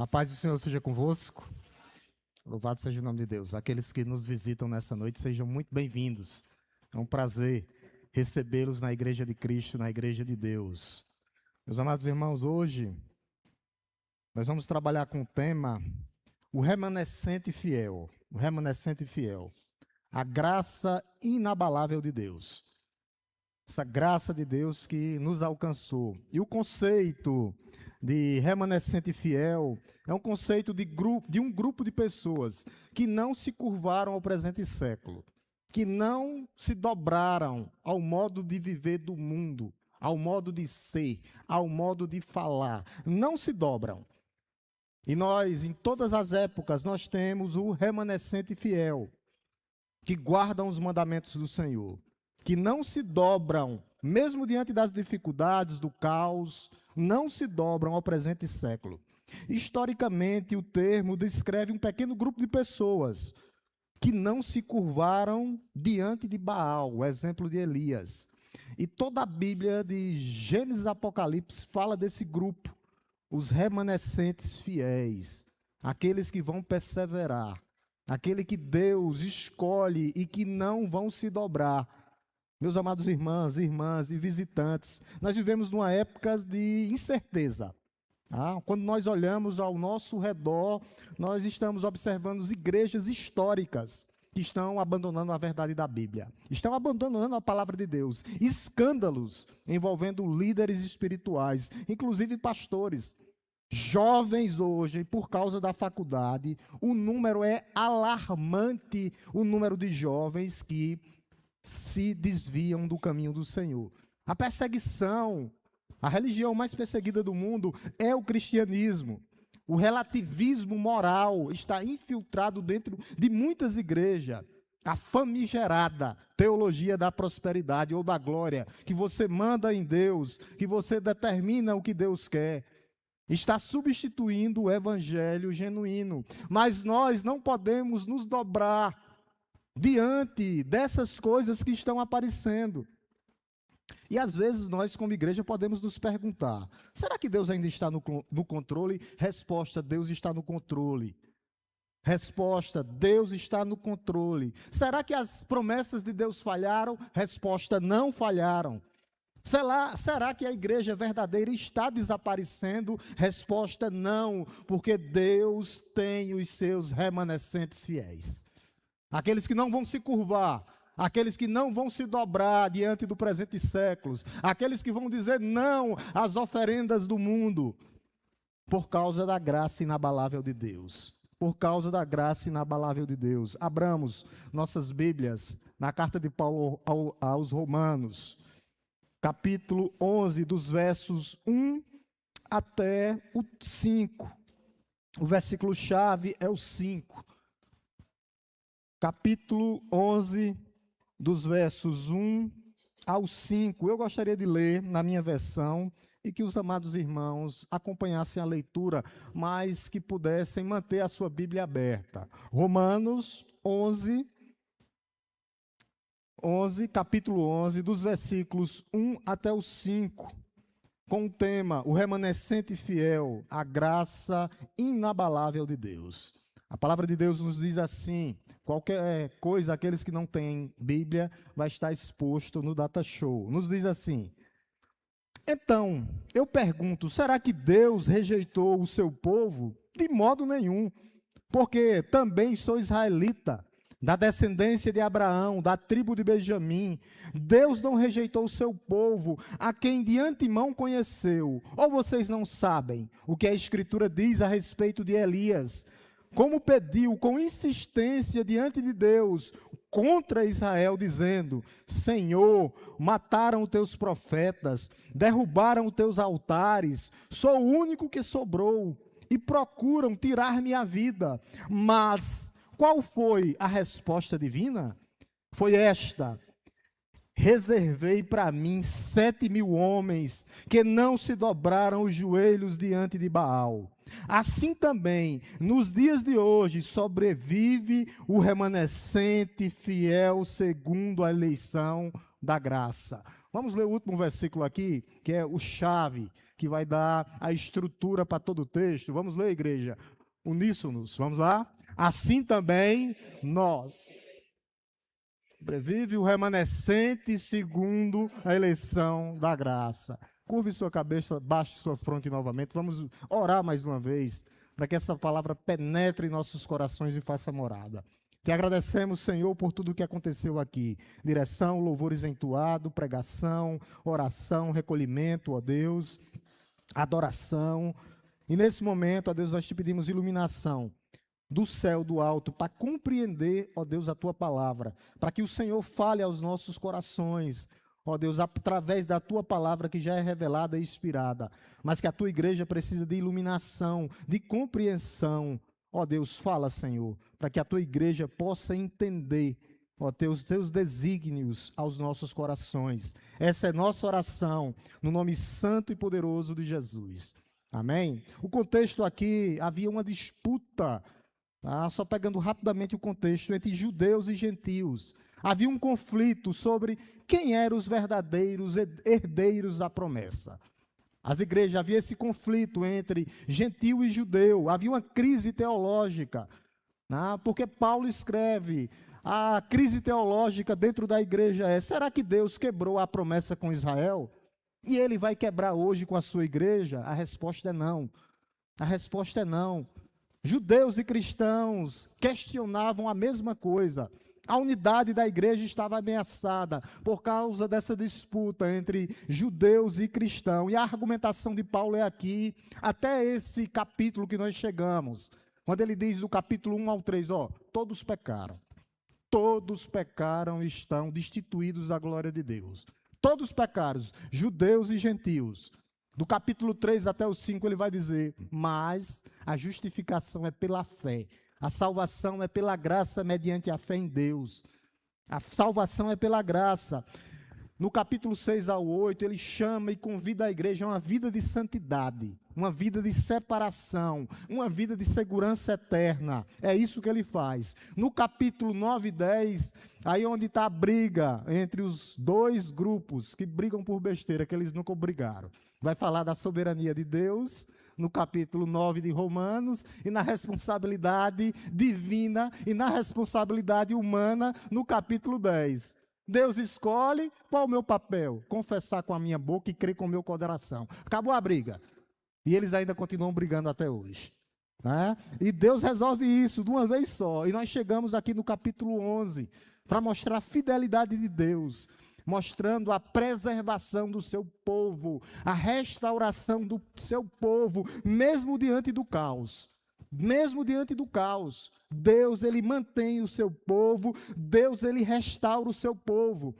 A paz do Senhor seja convosco. Louvado seja o nome de Deus. Aqueles que nos visitam nessa noite, sejam muito bem-vindos. É um prazer recebê-los na Igreja de Cristo, na Igreja de Deus. Meus amados irmãos, hoje nós vamos trabalhar com o tema o remanescente fiel. O remanescente fiel. A graça inabalável de Deus. Essa graça de Deus que nos alcançou. E o conceito de remanescente fiel é um conceito de um grupo de pessoas que não se curvaram ao presente século, que não se dobraram ao modo de viver do mundo, ao modo de ser, ao modo de falar. Não se dobram. E nós, em todas as épocas, nós temos o remanescente fiel, que guardam os mandamentos do Senhor, que não se dobram, mesmo diante das dificuldades, do caos, não se dobram ao presente século. Historicamente, o termo descreve um pequeno grupo de pessoas que não se curvaram diante de Baal, o exemplo de Elias. E toda a Bíblia, de Gênesis a Apocalipse, fala desse grupo, os remanescentes fiéis, aqueles que vão perseverar, aquele que Deus escolhe e que não vão se dobrar. Meus amados irmãos, irmãs e visitantes, nós vivemos numa época de incerteza. Quando nós olhamos ao nosso redor, nós estamos observando igrejas históricas que estão abandonando a verdade da Bíblia, estão abandonando a palavra de Deus. Escândalos envolvendo líderes espirituais, inclusive pastores. Jovens hoje, por causa da faculdade, o número é alarmante, o número de jovens que se desviam do caminho do Senhor. A perseguição, a religião mais perseguida do mundo é o cristianismo. O relativismo moral está infiltrado dentro de muitas igrejas. A famigerada teologia da prosperidade ou da glória, que você manda em Deus, que você determina o que Deus quer, está substituindo o evangelho genuíno. Mas nós não podemos nos dobrar diante dessas coisas que estão aparecendo. E às vezes nós, como igreja, podemos nos perguntar: será que Deus ainda está no controle? Resposta: Deus está no controle. Resposta: Deus está no controle. Será que as promessas de Deus falharam? Resposta: não falharam. Será que a igreja verdadeira está desaparecendo? Resposta: não, porque Deus tem os seus remanescentes fiéis. Aqueles que não vão se curvar, aqueles que não vão se dobrar diante do presente séculos, aqueles que vão dizer não às oferendas do mundo, por causa da graça inabalável de Deus. Por causa da graça inabalável de Deus. Abramos nossas Bíblias na carta de Paulo aos Romanos, capítulo 11, dos versos 1 até o 5. O versículo-chave é o 5. Capítulo 11, dos versos 1 ao 5. Eu gostaria de ler na minha versão e que os amados irmãos acompanhassem a leitura, mas que pudessem manter a sua Bíblia aberta. Romanos 11, capítulo 11, dos versículos 1 até o 5, com o tema, o remanescente fiel, a graça inabalável de Deus. A palavra de Deus nos diz assim: qualquer coisa, aqueles que não têm Bíblia, vai estar exposto no Data Show. Nos diz assim: então, eu pergunto, será que Deus rejeitou o seu povo? De modo nenhum, porque também sou israelita, da descendência de Abraão, da tribo de Benjamim. Deus não rejeitou o seu povo, a quem de antemão conheceu. Ou vocês não sabem o que a Escritura diz a respeito de Elias? Como pediu com insistência diante de Deus contra Israel, dizendo: Senhor, mataram os teus profetas, derrubaram os teus altares, sou o único que sobrou, e procuram tirar minha vida. Mas qual foi a resposta divina? Foi esta: reservei para mim 7.000 homens que não se dobraram os joelhos diante de Baal. Assim também, nos dias de hoje, sobrevive o remanescente fiel segundo a eleição da graça. Vamos ler o último versículo aqui, que é o chave, que vai dar a estrutura para todo o texto. Vamos ler, igreja, uníssonos. Vamos lá? Assim também nós. Sobrevive o remanescente segundo a eleição da graça. Curve sua cabeça, baixe sua fronte novamente. Vamos orar mais uma vez, para que essa palavra penetre em nossos corações e faça morada. Te agradecemos, Senhor, por tudo o que aconteceu aqui. Direção, louvores entoado, pregação, oração, recolhimento, ó Deus, adoração. E nesse momento, ó Deus, nós te pedimos iluminação do céu, do alto, para compreender, ó Deus, a tua palavra, para que o Senhor fale aos nossos corações, ó Deus, através da tua palavra que já é revelada e inspirada, mas que a tua igreja precisa de iluminação, de compreensão. Ó Deus, fala, Senhor, para que a tua igreja possa entender, ó Deus, teus desígnios aos nossos corações. Essa é nossa oração, no nome santo e poderoso de Jesus. Amém? O contexto aqui, havia uma disputa, tá? Só pegando rapidamente o contexto, entre judeus e gentios. Havia um conflito sobre quem eram os verdadeiros herdeiros da promessa. As igrejas, havia esse conflito entre gentio e judeu, havia uma crise teológica, né? Porque Paulo escreve, a crise teológica dentro da igreja é, será que Deus quebrou a promessa com Israel? E ele vai quebrar hoje com a sua igreja? A resposta é não. A resposta é não. Judeus e cristãos questionavam a mesma coisa. A unidade da igreja estava ameaçada por causa dessa disputa entre judeus e cristãos. E a argumentação de Paulo é aqui, até esse capítulo que nós chegamos. Quando ele diz do capítulo 1 ao 3, ó, todos pecaram e estão destituídos da glória de Deus. Todos pecaram, judeus e gentios. Do capítulo 3 até o 5 ele vai dizer, mas a justificação é pela fé. A salvação é pela graça mediante a fé em Deus. A salvação é pela graça. No capítulo 6 ao 8, ele chama e convida a igreja a uma vida de santidade, uma vida de separação, uma vida de segurança eterna. É isso que ele faz. No capítulo 9 e 10, aí onde está a briga entre os dois grupos que brigam por besteira, que eles nunca brigaram. Vai falar da soberania de Deus, no capítulo 9 de Romanos, e na responsabilidade divina e na responsabilidade humana, no capítulo 10. Deus escolhe, qual é o meu papel? Confessar com a minha boca e crer com o meu coração. Acabou a briga. E eles ainda continuam brigando até hoje. Né? E Deus resolve isso de uma vez só. E nós chegamos aqui no capítulo 11, para mostrar a fidelidade de Deus, mostrando a preservação do seu povo, a restauração do seu povo, mesmo diante do caos. Mesmo diante do caos, Deus, ele mantém o seu povo, Deus, ele restaura o seu povo.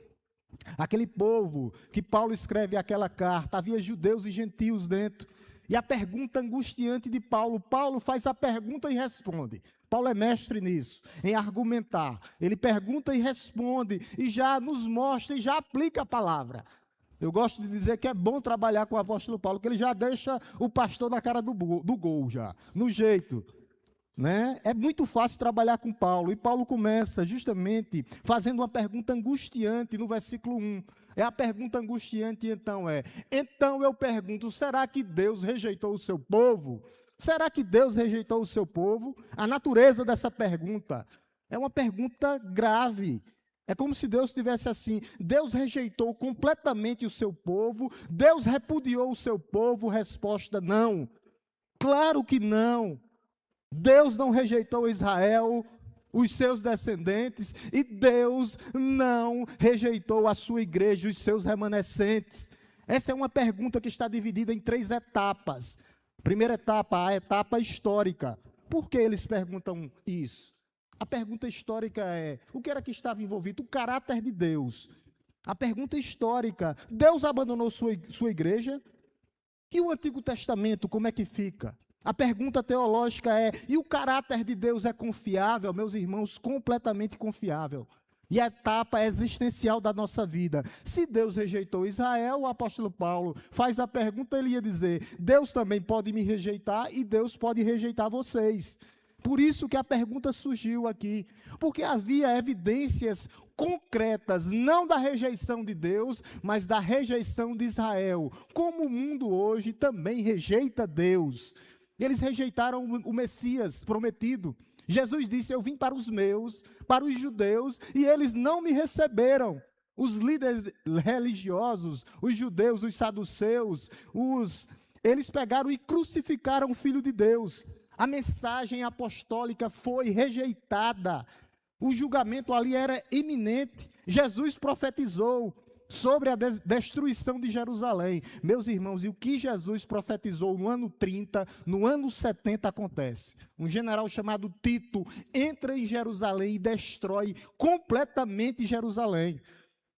Aquele povo que Paulo escreve aquela carta, havia judeus e gentios dentro. E a pergunta angustiante de Paulo, Paulo faz a pergunta e responde. Paulo é mestre nisso, em argumentar. Ele pergunta e responde, e já nos mostra e já aplica a palavra. Eu gosto de dizer que é bom trabalhar com o apóstolo Paulo, que ele já deixa o pastor na cara do gol, já, no jeito. Né? É muito fácil trabalhar com Paulo, e Paulo começa justamente fazendo uma pergunta angustiante no versículo 1. A pergunta angustiante então eu pergunto, será que Deus rejeitou o seu povo? Será que Deus rejeitou o seu povo? A natureza dessa pergunta é uma pergunta grave. É como se Deus estivesse assim, Deus rejeitou completamente o seu povo, Deus repudiou o seu povo, resposta não. Claro que não. Deus não rejeitou Israel, os seus descendentes, e Deus não rejeitou a sua igreja, os seus remanescentes. Essa é uma pergunta que está dividida em 3 etapas. Primeira etapa, a etapa histórica. Por que eles perguntam isso? A pergunta histórica é, o que era que estava envolvido? O caráter de Deus. A pergunta histórica, Deus abandonou sua igreja? E o Antigo Testamento, como é que fica? A pergunta teológica é, e o caráter de Deus é confiável? Meus irmãos, completamente confiável. E a etapa existencial da nossa vida. Se Deus rejeitou Israel, o apóstolo Paulo faz a pergunta, ele ia dizer, Deus também pode me rejeitar e Deus pode rejeitar vocês. Por isso que a pergunta surgiu aqui, porque havia evidências concretas, não da rejeição de Deus, mas da rejeição de Israel. Como o mundo hoje também rejeita Deus. Eles rejeitaram o Messias prometido. Jesus disse: eu vim para os meus, para os judeus, e eles não me receberam. Os líderes religiosos, os judeus, os saduceus, eles pegaram e crucificaram o Filho de Deus. A mensagem apostólica foi rejeitada. O julgamento ali era iminente. Jesus profetizou sobre a destruição de Jerusalém. Meus irmãos, e o que Jesus profetizou no ano 30, no ano 70 acontece. Um general chamado Tito entra em Jerusalém e destrói completamente Jerusalém.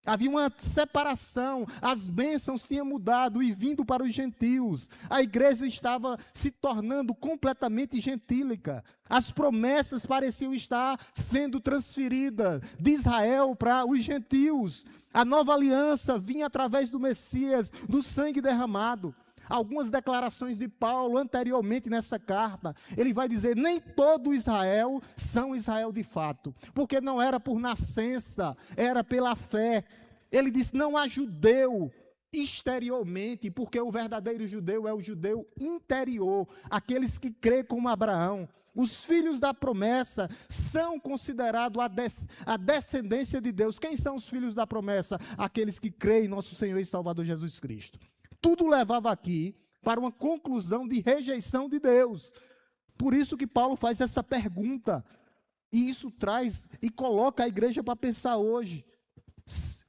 Havia uma separação, as bênçãos tinham mudado e vindo para os gentios. A igreja estava se tornando completamente gentílica. As promessas pareciam estar sendo transferidas de Israel para os gentios. A nova aliança vinha através do Messias, do sangue derramado. Algumas declarações de Paulo anteriormente nessa carta, ele vai dizer: nem todo Israel são Israel de fato, porque não era por nascença, era pela fé. Ele disse: não há judeu exteriormente, porque o verdadeiro judeu é o judeu interior, aqueles que crêem como Abraão. Os filhos da promessa são considerados a descendência de Deus. Quem são os filhos da promessa? Aqueles que creem em nosso Senhor e Salvador Jesus Cristo. Tudo levava aqui para uma conclusão de rejeição de Deus. Por isso que Paulo faz essa pergunta. E isso traz e coloca a igreja para pensar hoje.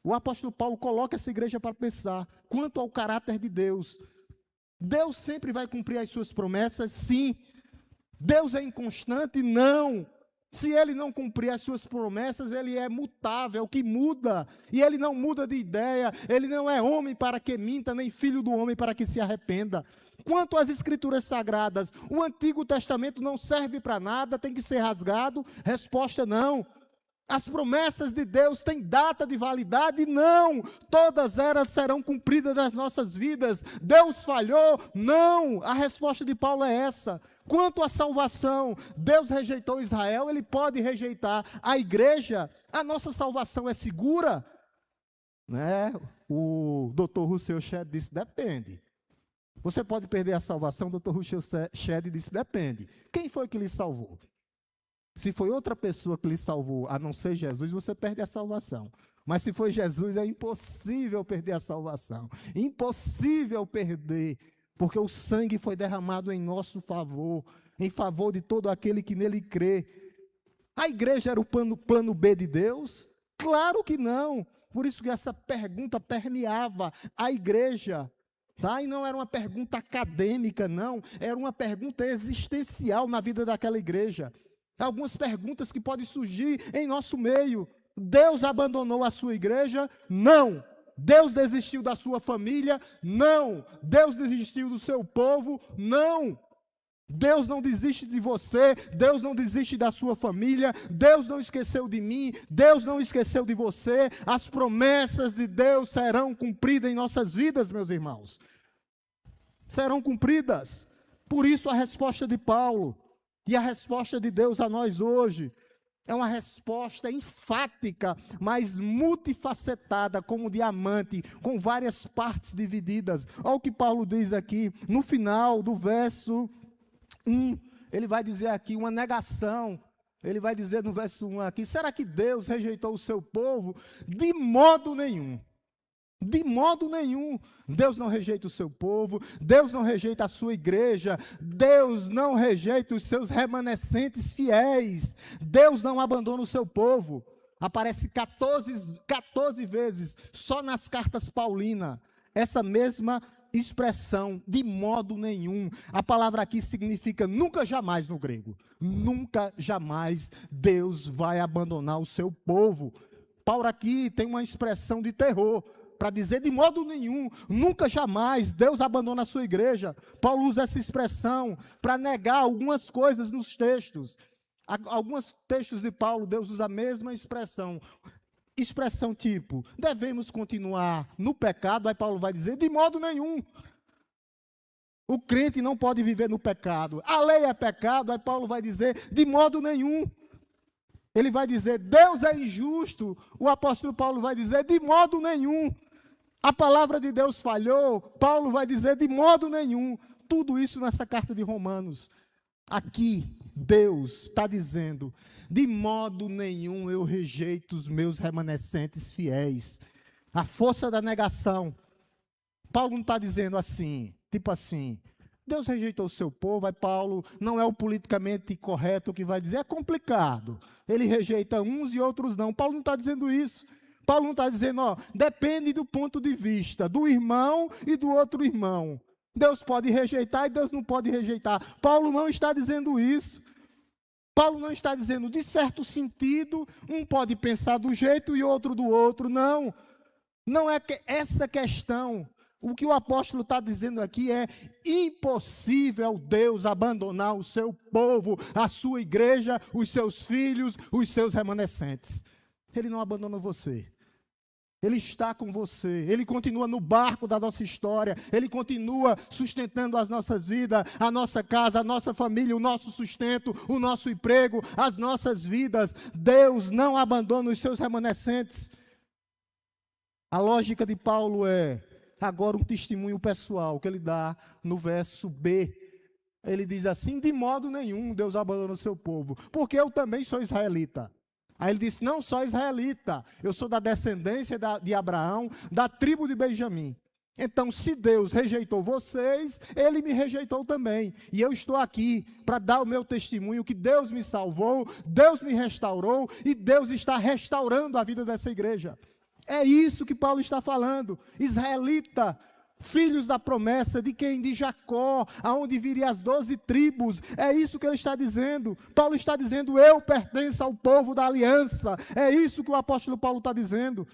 O apóstolo Paulo coloca essa igreja para pensar quanto ao caráter de Deus. Deus sempre vai cumprir as suas promessas? Sim. Deus é inconstante? Não. Se ele não cumprir as suas promessas, ele é mutável, que muda. E ele não muda de ideia. Ele não é homem para que minta, nem filho do homem para que se arrependa. Quanto às escrituras sagradas, o Antigo Testamento não serve para nada, tem que ser rasgado? Resposta: não. As promessas de Deus têm data de validade? Não. Todas elas serão cumpridas nas nossas vidas. Deus falhou? Não. A resposta de Paulo é essa. Quanto à salvação, Deus rejeitou Israel, ele pode rejeitar a igreja. A nossa salvação é segura? Né? O Dr. Russell Shedd disse: depende. Você pode perder a salvação? O Dr. Russell Shedd disse: depende. Quem foi que lhe salvou? Se foi outra pessoa que lhe salvou, a não ser Jesus, você perde a salvação. Mas se foi Jesus, é impossível perder a salvação. Impossível perder, porque o sangue foi derramado em nosso favor, em favor de todo aquele que nele crê. A igreja era o plano B de Deus? Claro que não. Por isso que essa pergunta permeava a igreja. Tá? E não era uma pergunta acadêmica, não. Era uma pergunta existencial na vida daquela igreja. Algumas perguntas que podem surgir em nosso meio. Deus abandonou a sua igreja? Não. Deus desistiu da sua família? Não. Deus desistiu do seu povo? Não. Deus não desiste de você, Deus não desiste da sua família, Deus não esqueceu de mim, Deus não esqueceu de você. As promessas de Deus serão cumpridas em nossas vidas, meus irmãos. Serão cumpridas. Por isso a resposta de Paulo. E a resposta de Deus a nós hoje é uma resposta enfática, mas multifacetada, como um diamante, com várias partes divididas. Olha o que Paulo diz aqui, no final do verso 1, ele vai dizer aqui uma negação. Ele vai dizer no verso 1 aqui: será que Deus rejeitou o seu povo? De modo nenhum. De modo nenhum. Deus não rejeita o seu povo, Deus não rejeita a sua igreja, Deus não rejeita os seus remanescentes fiéis, Deus não abandona o seu povo. Aparece 14 vezes, só nas cartas paulinas, essa mesma expressão, de modo nenhum. A palavra aqui significa nunca jamais no grego. Nunca jamais Deus vai abandonar o seu povo. Paulo aqui tem uma expressão de terror, para dizer de modo nenhum, nunca jamais Deus abandona a sua igreja. Paulo usa essa expressão para negar algumas coisas nos textos. Alguns textos de Paulo, Deus usa a mesma expressão. Expressão tipo, devemos continuar no pecado, aí Paulo vai dizer, de modo nenhum. O crente não pode viver no pecado. A lei é pecado, aí Paulo vai dizer, de modo nenhum. Ele vai dizer, Deus é injusto. O apóstolo Paulo vai dizer, de modo nenhum. A palavra de Deus falhou. Paulo vai dizer, de modo nenhum. Tudo isso nessa carta de Romanos. Aqui, Deus está dizendo, de modo nenhum eu rejeito os meus remanescentes fiéis. A força da negação. Paulo não está dizendo assim, tipo assim, Deus rejeitou o seu povo, aí Paulo não é o politicamente correto que vai dizer, é complicado. Ele rejeita uns e outros não. Paulo não está dizendo isso. Paulo não está dizendo, ó, depende do ponto de vista do irmão e do outro irmão. Deus pode rejeitar e Deus não pode rejeitar. Paulo não está dizendo isso. Paulo não está dizendo, de certo sentido, um pode pensar do jeito e outro do outro. Não. Não é que essa questão. O que o apóstolo está dizendo aqui é impossível Deus abandonar o seu povo, a sua igreja, os seus filhos, os seus remanescentes. Ele não abandona você. Ele está com você, Ele continua no barco da nossa história, Ele continua sustentando as nossas vidas, a nossa casa, a nossa família, o nosso sustento, o nosso emprego, as nossas vidas. Deus não abandona os seus remanescentes. A lógica de Paulo é, agora um testemunho pessoal que ele dá no verso B. Ele diz assim, de modo nenhum Deus abandona o seu povo, porque eu também sou israelita. Aí ele disse, não só israelita, eu sou da descendência de Abraão, da tribo de Benjamim. Então, se Deus rejeitou vocês, Ele me rejeitou também. E eu estou aqui para dar o meu testemunho que Deus me salvou, Deus me restaurou e Deus está restaurando a vida dessa igreja. É isso que Paulo está falando. Israelita, filhos da promessa, de quem? De Jacó, aonde viriam as 12 tribos. É isso que ele está dizendo. Paulo está dizendo, eu pertenço ao povo da aliança. É isso que o apóstolo Paulo está dizendo.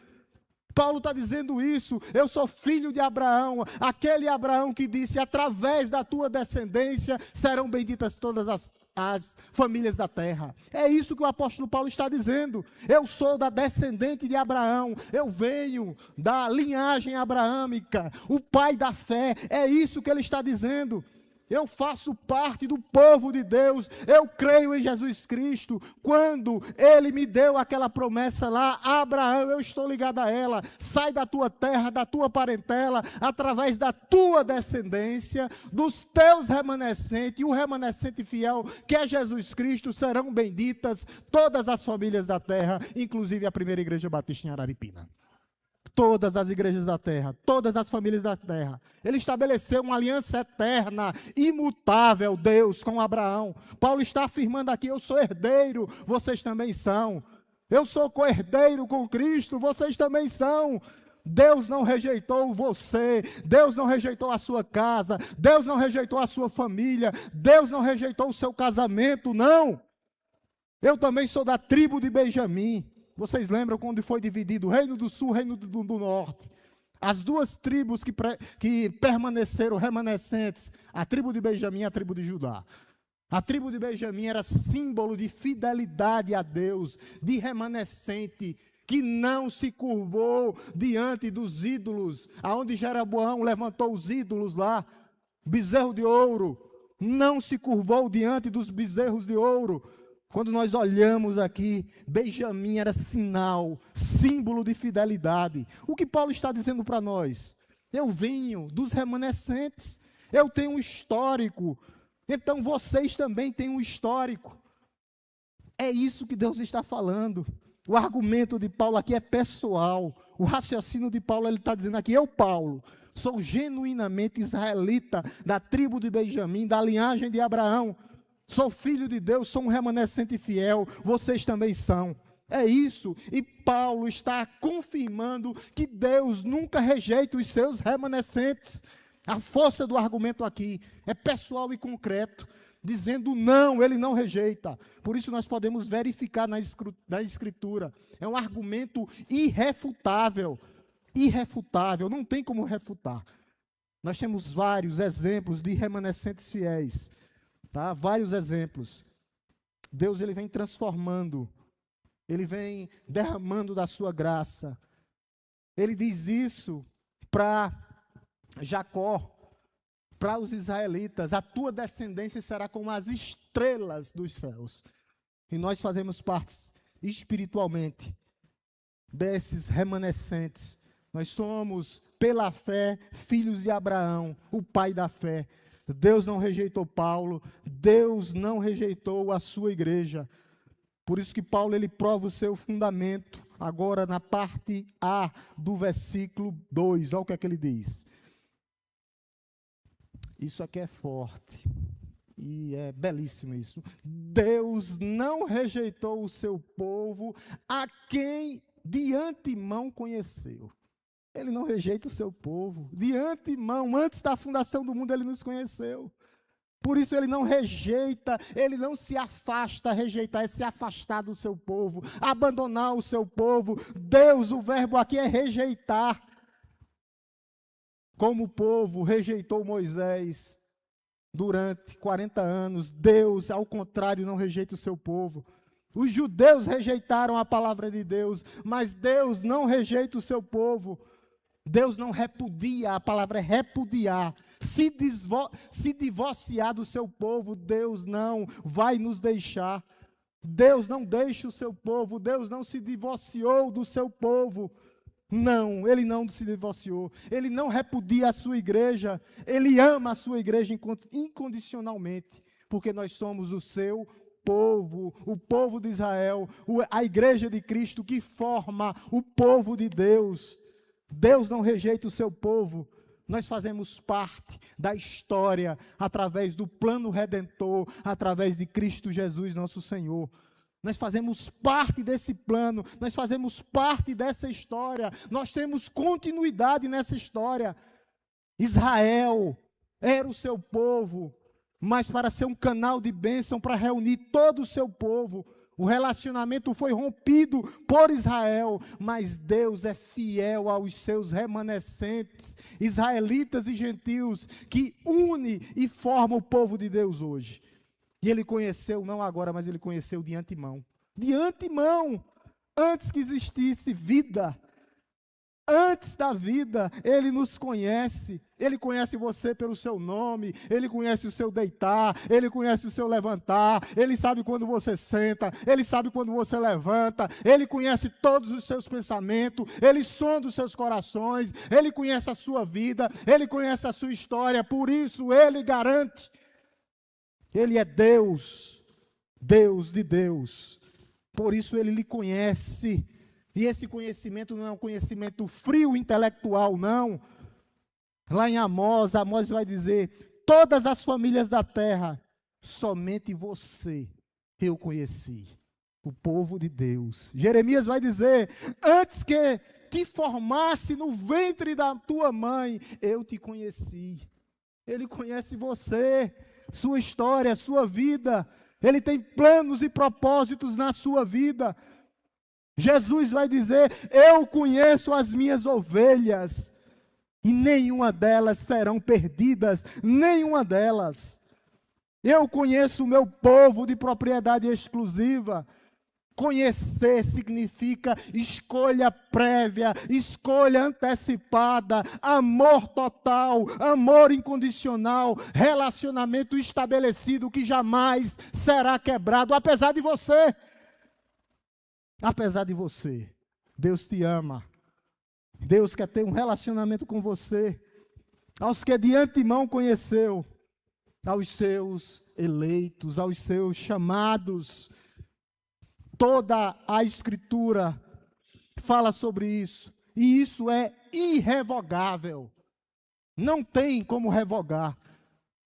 Paulo está dizendo isso, eu sou filho de Abraão, aquele Abraão que disse, através da tua descendência serão benditas todas as famílias da terra. É isso que o apóstolo Paulo está dizendo. Eu sou da descendente de Abraão, eu venho da linhagem abraâmica, o pai da fé. É isso que ele está dizendo. Eu faço parte do povo de Deus, eu creio em Jesus Cristo. Quando Ele me deu aquela promessa lá, Abraão, eu estou ligado a ela. Sai da tua terra, da tua parentela, através da tua descendência, dos teus remanescentes, e o remanescente fiel, que é Jesus Cristo, serão benditas todas as famílias da terra, inclusive a primeira igreja batista em Araripina. Todas as igrejas da terra, todas as famílias da terra. Ele estabeleceu uma aliança eterna, imutável, Deus, com Abraão. Paulo está afirmando aqui, eu sou herdeiro, vocês também são. Eu sou co-herdeiro com Cristo, vocês também são. Deus não rejeitou você, Deus não rejeitou a sua casa, Deus não rejeitou a sua família, Deus não rejeitou o seu casamento, não. Eu também sou da tribo de Benjamim. Vocês lembram quando foi dividido o reino do sul e o reino do norte? As duas tribos que permaneceram remanescentes, a tribo de Benjamim e a tribo de Judá. A tribo de Benjamim era símbolo de fidelidade a Deus, de remanescente, que não se curvou diante dos ídolos, aonde Jeroboão levantou os ídolos lá, bezerro de ouro, não se curvou diante dos bezerros de ouro. Quando nós olhamos aqui, Benjamim era sinal, símbolo de fidelidade. O que Paulo está dizendo para nós? Eu venho dos remanescentes, eu tenho um histórico, então vocês também têm um histórico. É isso que Deus está falando. O argumento de Paulo aqui é pessoal. O raciocínio de Paulo, ele está dizendo aqui, eu, Paulo, sou genuinamente israelita, da tribo de Benjamim, da linhagem de Abraão. Sou filho de Deus, sou um remanescente fiel, vocês também são. É isso, e Paulo está confirmando que Deus nunca rejeita os seus remanescentes. A força do argumento aqui é pessoal e concreto, dizendo não, ele não rejeita. Por isso nós podemos verificar na Escritura. É um argumento irrefutável, não tem como refutar. Nós temos vários exemplos de remanescentes fiéis. Tá? Vários exemplos. Deus, ele vem transformando, ele vem derramando da sua graça. Ele diz isso para Jacó, para os israelitas, a tua descendência será como as estrelas dos céus. E nós fazemos parte espiritualmente desses remanescentes. Nós somos, pela fé, filhos de Abraão, o pai da fé. Deus não rejeitou Paulo, Deus não rejeitou a sua igreja. Por isso que Paulo ele prova o seu fundamento, agora na parte A do versículo 2, olha o que é que ele diz. Isso aqui é forte, e é belíssimo isso. Deus não rejeitou o seu povo, a quem de antemão conheceu. Ele não rejeita o seu povo, de antemão, antes da fundação do mundo ele nos conheceu. Por isso ele não rejeita, ele não se afasta. Rejeitar é se afastar do seu povo, abandonar o seu povo. Deus, o verbo aqui é rejeitar. Como o povo rejeitou Moisés durante 40 anos, Deus, ao contrário, não rejeita o seu povo. Os judeus rejeitaram a palavra de Deus, mas Deus não rejeita o seu povo. Deus não repudia, a palavra é repudiar. Se divorciar do seu povo, Deus não vai nos deixar. Deus não deixa o seu povo, Deus não se divorciou do seu povo. Não, Ele não se divorciou. Ele não repudia a sua igreja. Ele ama a sua igreja incondicionalmente, porque nós somos o seu povo, o povo de Israel, a igreja de Cristo que forma o povo de Deus. Deus não rejeita o seu povo. Nós fazemos parte da história através do plano redentor, através de Cristo Jesus, nosso Senhor. Nós fazemos parte desse plano, nós fazemos parte dessa história, nós temos continuidade nessa história. Israel era o seu povo, mas para ser um canal de bênção, para reunir todo o seu povo, o relacionamento foi rompido por Israel, mas Deus é fiel aos seus remanescentes, israelitas e gentios, que une e forma o povo de Deus hoje. E ele conheceu, não agora, mas ele conheceu de antemão. De antemão, antes que existisse vida. Antes da vida, Ele nos conhece. Ele conhece você pelo seu nome, Ele conhece o seu deitar, Ele conhece o seu levantar, Ele sabe quando você senta, Ele sabe quando você levanta, Ele conhece todos os seus pensamentos, Ele sonda os seus corações, Ele conhece a sua vida, Ele conhece a sua história, por isso Ele garante. Ele é Deus, Deus de Deus, por isso Ele lhe conhece. E esse conhecimento não é um conhecimento frio intelectual, não. Lá em Amós vai dizer: todas as famílias da terra, somente você eu conheci, o povo de Deus. Jeremias vai dizer: antes que te formasse no ventre da tua mãe, eu te conheci. Ele conhece você, sua história, sua vida. Ele tem planos e propósitos na sua vida. Jesus vai dizer: eu conheço as minhas ovelhas, e nenhuma delas serão perdidas, nenhuma delas. Eu conheço o meu povo de propriedade exclusiva. Conhecer significa escolha prévia, escolha antecipada, amor total, amor incondicional, relacionamento estabelecido que jamais será quebrado, apesar de você. Apesar de você, Deus te ama. Deus quer ter um relacionamento com você. Aos que de antemão conheceu, aos seus eleitos, aos seus chamados. Toda a Escritura fala sobre isso. E isso é irrevogável. Não tem como revogar.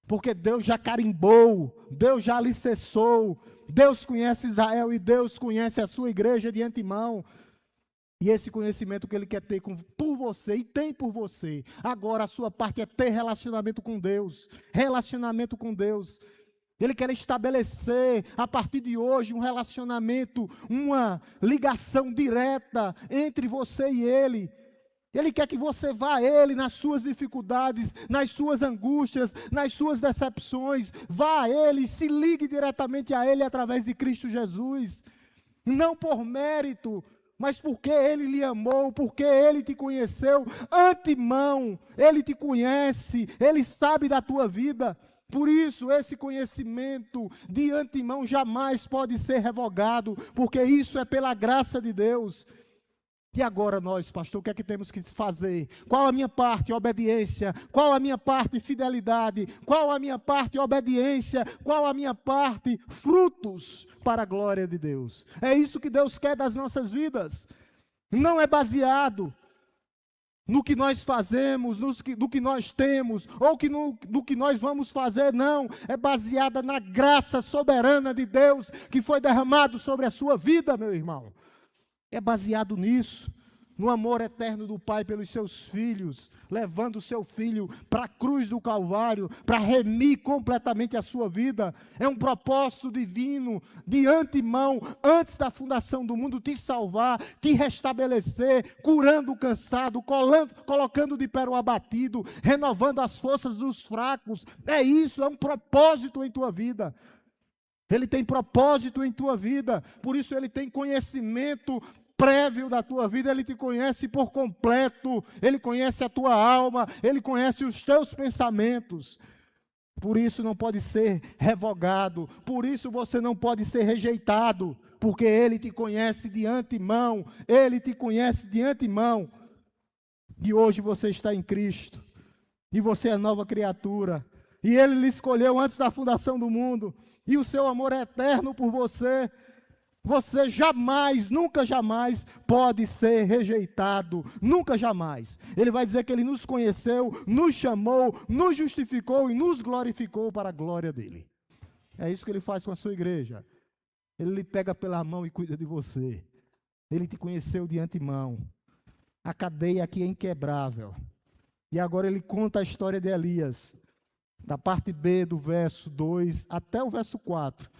Porque Deus já carimbou, Deus já alicerçou. Deus conhece Israel e Deus conhece a sua igreja de antemão. E esse conhecimento que Ele quer ter por você e tem por você. Agora a sua parte é ter relacionamento com Deus. Relacionamento com Deus. Ele quer estabelecer a partir de hoje um relacionamento, uma ligação direta entre você e Ele. Ele quer que você vá a Ele nas suas dificuldades, nas suas angústias, nas suas decepções. Vá a Ele, se ligue diretamente a Ele através de Cristo Jesus. Não por mérito, mas porque Ele lhe amou, porque Ele te conheceu antemão. Ele te conhece, Ele sabe da tua vida. Por isso, esse conhecimento de antemão jamais pode ser revogado, porque isso é pela graça de Deus. E agora nós, pastor, o que é que temos que fazer? Qual a minha parte? Obediência. Qual a minha parte? Fidelidade. Qual a minha parte? Obediência. Qual a minha parte? Frutos para a glória de Deus. É isso que Deus quer das nossas vidas. Não é baseado no que nós fazemos, no que nós temos, ou no que nós vamos fazer, não. É baseada na graça soberana de Deus que foi derramado sobre a sua vida, meu irmão. É baseado nisso, no amor eterno do Pai pelos seus filhos, levando o seu filho para a cruz do Calvário, para remir completamente a sua vida. É um propósito divino, de antemão, antes da fundação do mundo, te salvar, te restabelecer, curando o cansado, colocando de pé o abatido, renovando as forças dos fracos. É isso, é um propósito em tua vida. Ele tem propósito em tua vida, por isso ele tem conhecimento prévio da tua vida, ele te conhece por completo, ele conhece a tua alma, ele conhece os teus pensamentos. Por isso não pode ser revogado, por isso você não pode ser rejeitado, porque ele te conhece de antemão, ele te conhece de antemão. E hoje você está em Cristo, e você é nova criatura, e ele lhe escolheu antes da fundação do mundo, e o seu amor é eterno por você. Você jamais, nunca jamais pode ser rejeitado, nunca jamais. Ele vai dizer que ele nos conheceu, nos chamou, nos justificou e nos glorificou para a glória dele. É isso que ele faz com a sua igreja. Ele lhe pega pela mão e cuida de você. Ele te conheceu de antemão. A cadeia aqui é inquebrável. E agora ele conta a história de Elias, da parte B do verso 2 até o verso 4.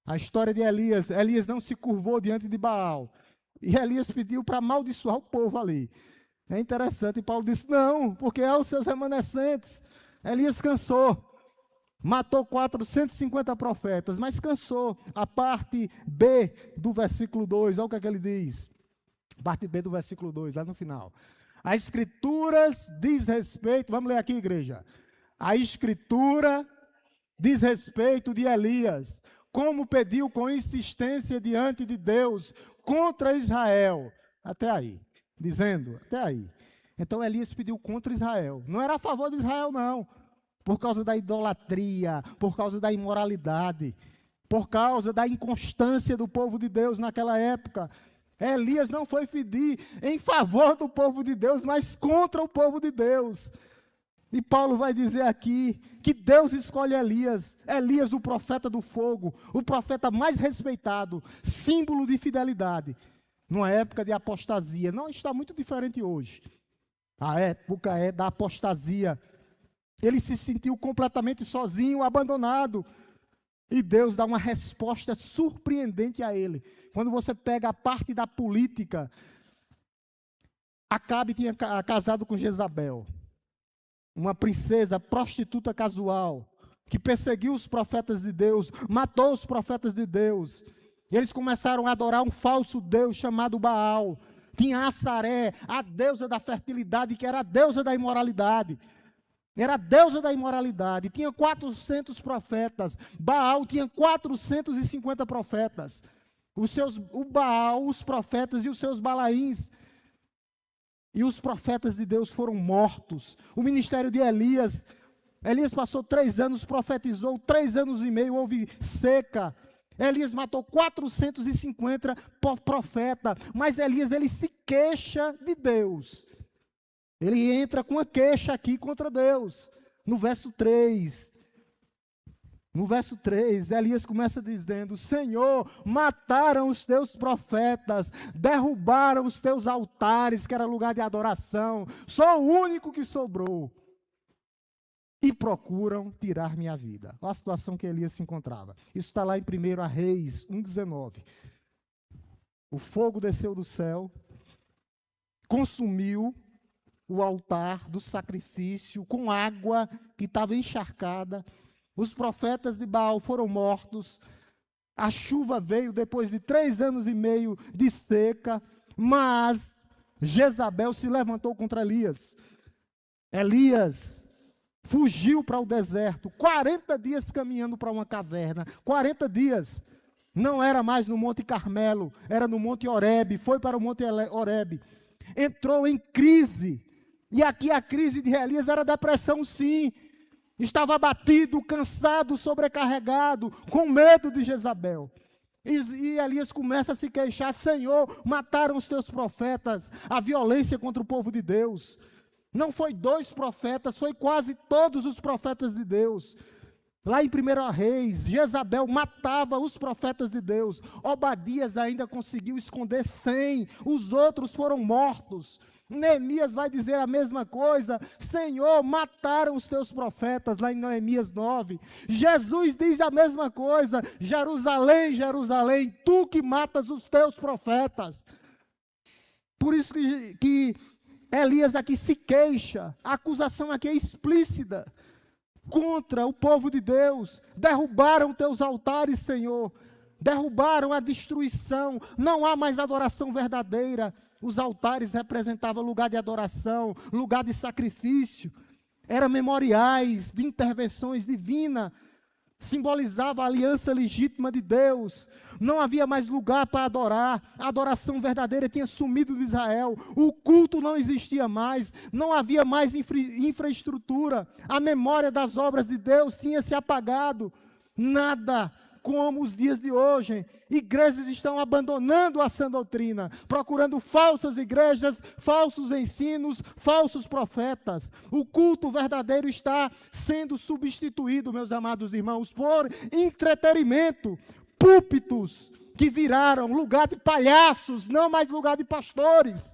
A história de Elias. Elias não se curvou diante de Baal. E Elias pediu para amaldiçoar o povo ali. É interessante. E Paulo disse, não, porque é os seus remanescentes. Elias cansou. Matou 450 profetas, mas cansou. A parte B do versículo 2, olha o que é que ele diz. Parte B do versículo 2, lá no final. As escrituras diz respeito, vamos ler aqui, igreja. A escritura diz respeito de Elias, como pediu com insistência diante de Deus contra Israel. Até aí, dizendo, até aí. Então Elias pediu contra Israel. Não era a favor de Israel, não. Por causa da idolatria, por causa da imoralidade, por causa da inconstância do povo de Deus naquela época. Elias não foi pedir em favor do povo de Deus, mas contra o povo de Deus. E Paulo vai dizer aqui que Deus escolhe Elias, Elias o profeta do fogo, o profeta mais respeitado, símbolo de fidelidade, numa época de apostasia. Não está muito diferente hoje. A época é da apostasia. Ele se sentiu completamente sozinho, abandonado. E Deus dá uma resposta surpreendente a ele. Quando você pega a parte da política, Acabe tinha casado com Jezabel, uma princesa prostituta casual, que perseguiu os profetas de Deus, matou os profetas de Deus. Eles começaram a adorar um falso deus chamado Baal. Tinha Assaré, a deusa da fertilidade, que era a deusa da imoralidade. Era a deusa da imoralidade. Tinha 400 profetas. Baal tinha 450 profetas. O Baal, os profetas e os seus balaíns. E os profetas de Deus foram mortos. O ministério de Elias passou 3 anos, profetizou 3 anos e meio, houve seca. Elias matou 450 profetas, mas Elias ele se queixa de Deus. Ele entra com uma queixa aqui contra Deus. No verso 3. No verso 3, Elias começa dizendo: Senhor, mataram os teus profetas, derrubaram os teus altares, que era lugar de adoração, sou o único que sobrou. E procuram tirar minha vida. Olha a situação que Elias se encontrava. Isso está lá em 1 Reis 1,19. O fogo desceu do céu, consumiu o altar do sacrifício com água que estava encharcada. Os profetas de Baal foram mortos. A chuva veio depois de 3 anos e meio de seca. Mas Jezabel se levantou contra Elias. Elias, fugiu para o deserto, 40 dias caminhando para uma caverna, 40 dias. Não era mais no Monte Carmelo, era no Monte Horebe, foi para o Monte Horebe. Entrou em crise, e aqui a crise de Elias era depressão sim. Estava abatido, cansado, sobrecarregado, com medo de Jezabel. E Elias começa a se queixar: Senhor, mataram os teus profetas, a violência contra o povo de Deus. Não foi 2 profetas, foi quase todos os profetas de Deus. Lá em 1 Reis, Jezabel matava os profetas de Deus. Obadias ainda conseguiu esconder 100, os outros foram mortos. Neemias vai dizer a mesma coisa: Senhor, mataram os teus profetas, lá em Neemias 9. Jesus diz a mesma coisa: Jerusalém, Jerusalém, tu que matas os teus profetas. Por isso que Elias aqui se queixa, a acusação aqui é explícita contra o povo de Deus. Derrubaram teus altares, Senhor, derrubaram a destruição, não há mais adoração verdadeira. Os altares representavam lugar de adoração, lugar de sacrifício, eram memoriais de intervenções divinas, simbolizava a aliança legítima de Deus. Não havia mais lugar para adorar, a adoração verdadeira tinha sumido de Israel, o culto não existia mais, não havia mais infraestrutura, a memória das obras de Deus tinha se apagado. Nada como os dias de hoje. Igrejas estão abandonando a sã doutrina, procurando falsas igrejas, falsos ensinos, falsos profetas. O culto verdadeiro está sendo substituído, meus amados irmãos, por entretenimento, púlpitos que viraram lugar de palhaços, não mais lugar de pastores.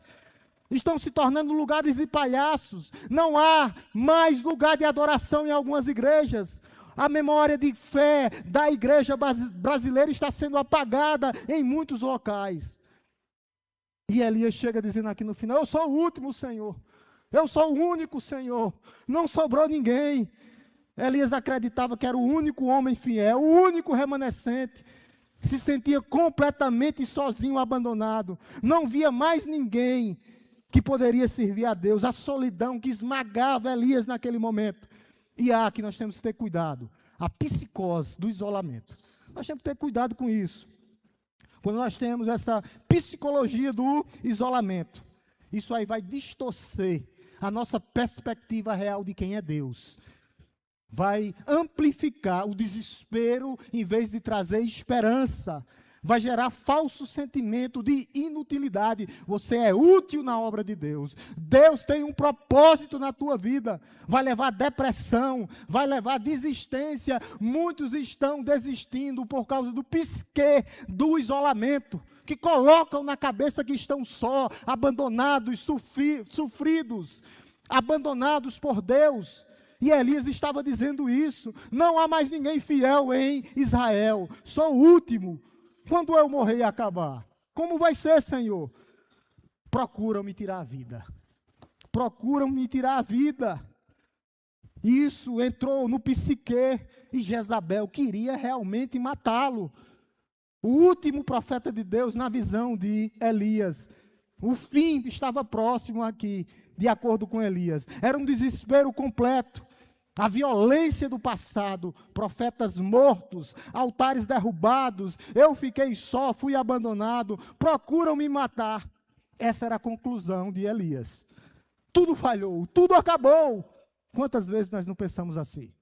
Estão se tornando lugares de palhaços. Não há mais lugar de adoração em algumas igrejas. A memória de fé da igreja brasileira está sendo apagada em muitos locais. E Elias chega dizendo aqui no final: eu sou o último, Senhor. Eu sou o único, Senhor. Não sobrou ninguém. Elias acreditava que era o único homem fiel, o único remanescente. Se sentia completamente sozinho, abandonado. Não via mais ninguém que poderia servir a Deus. A solidão que esmagava Elias naquele momento. E que nós temos que ter cuidado, a psicose do isolamento. Nós temos que ter cuidado com isso. Quando nós temos essa psicologia do isolamento, isso aí vai distorcer a nossa perspectiva real de quem é Deus. Vai amplificar o desespero em vez de trazer esperança. Vai gerar falso sentimento de inutilidade. Você é útil na obra de Deus. Deus tem um propósito na tua vida. Vai levar depressão, vai levar desistência. Muitos estão desistindo por causa do psique, do isolamento, que colocam na cabeça que estão só, abandonados, sofridos, abandonados por Deus. E Elias estava dizendo isso: não há mais ninguém fiel em Israel. Sou o último. Quando eu morrer e acabar, como vai ser, Senhor? Procuram me tirar a vida. Procuram me tirar a vida. Isso entrou no psique e Jezabel queria realmente matá-lo. O último profeta de Deus na visão de Elias. O fim estava próximo aqui, de acordo com Elias. Era um desespero completo. A violência do passado, profetas mortos, altares derrubados, eu fiquei só, fui abandonado, procuram me matar. Essa era a conclusão de Elias. Tudo falhou, tudo acabou. Quantas vezes nós não pensamos assim?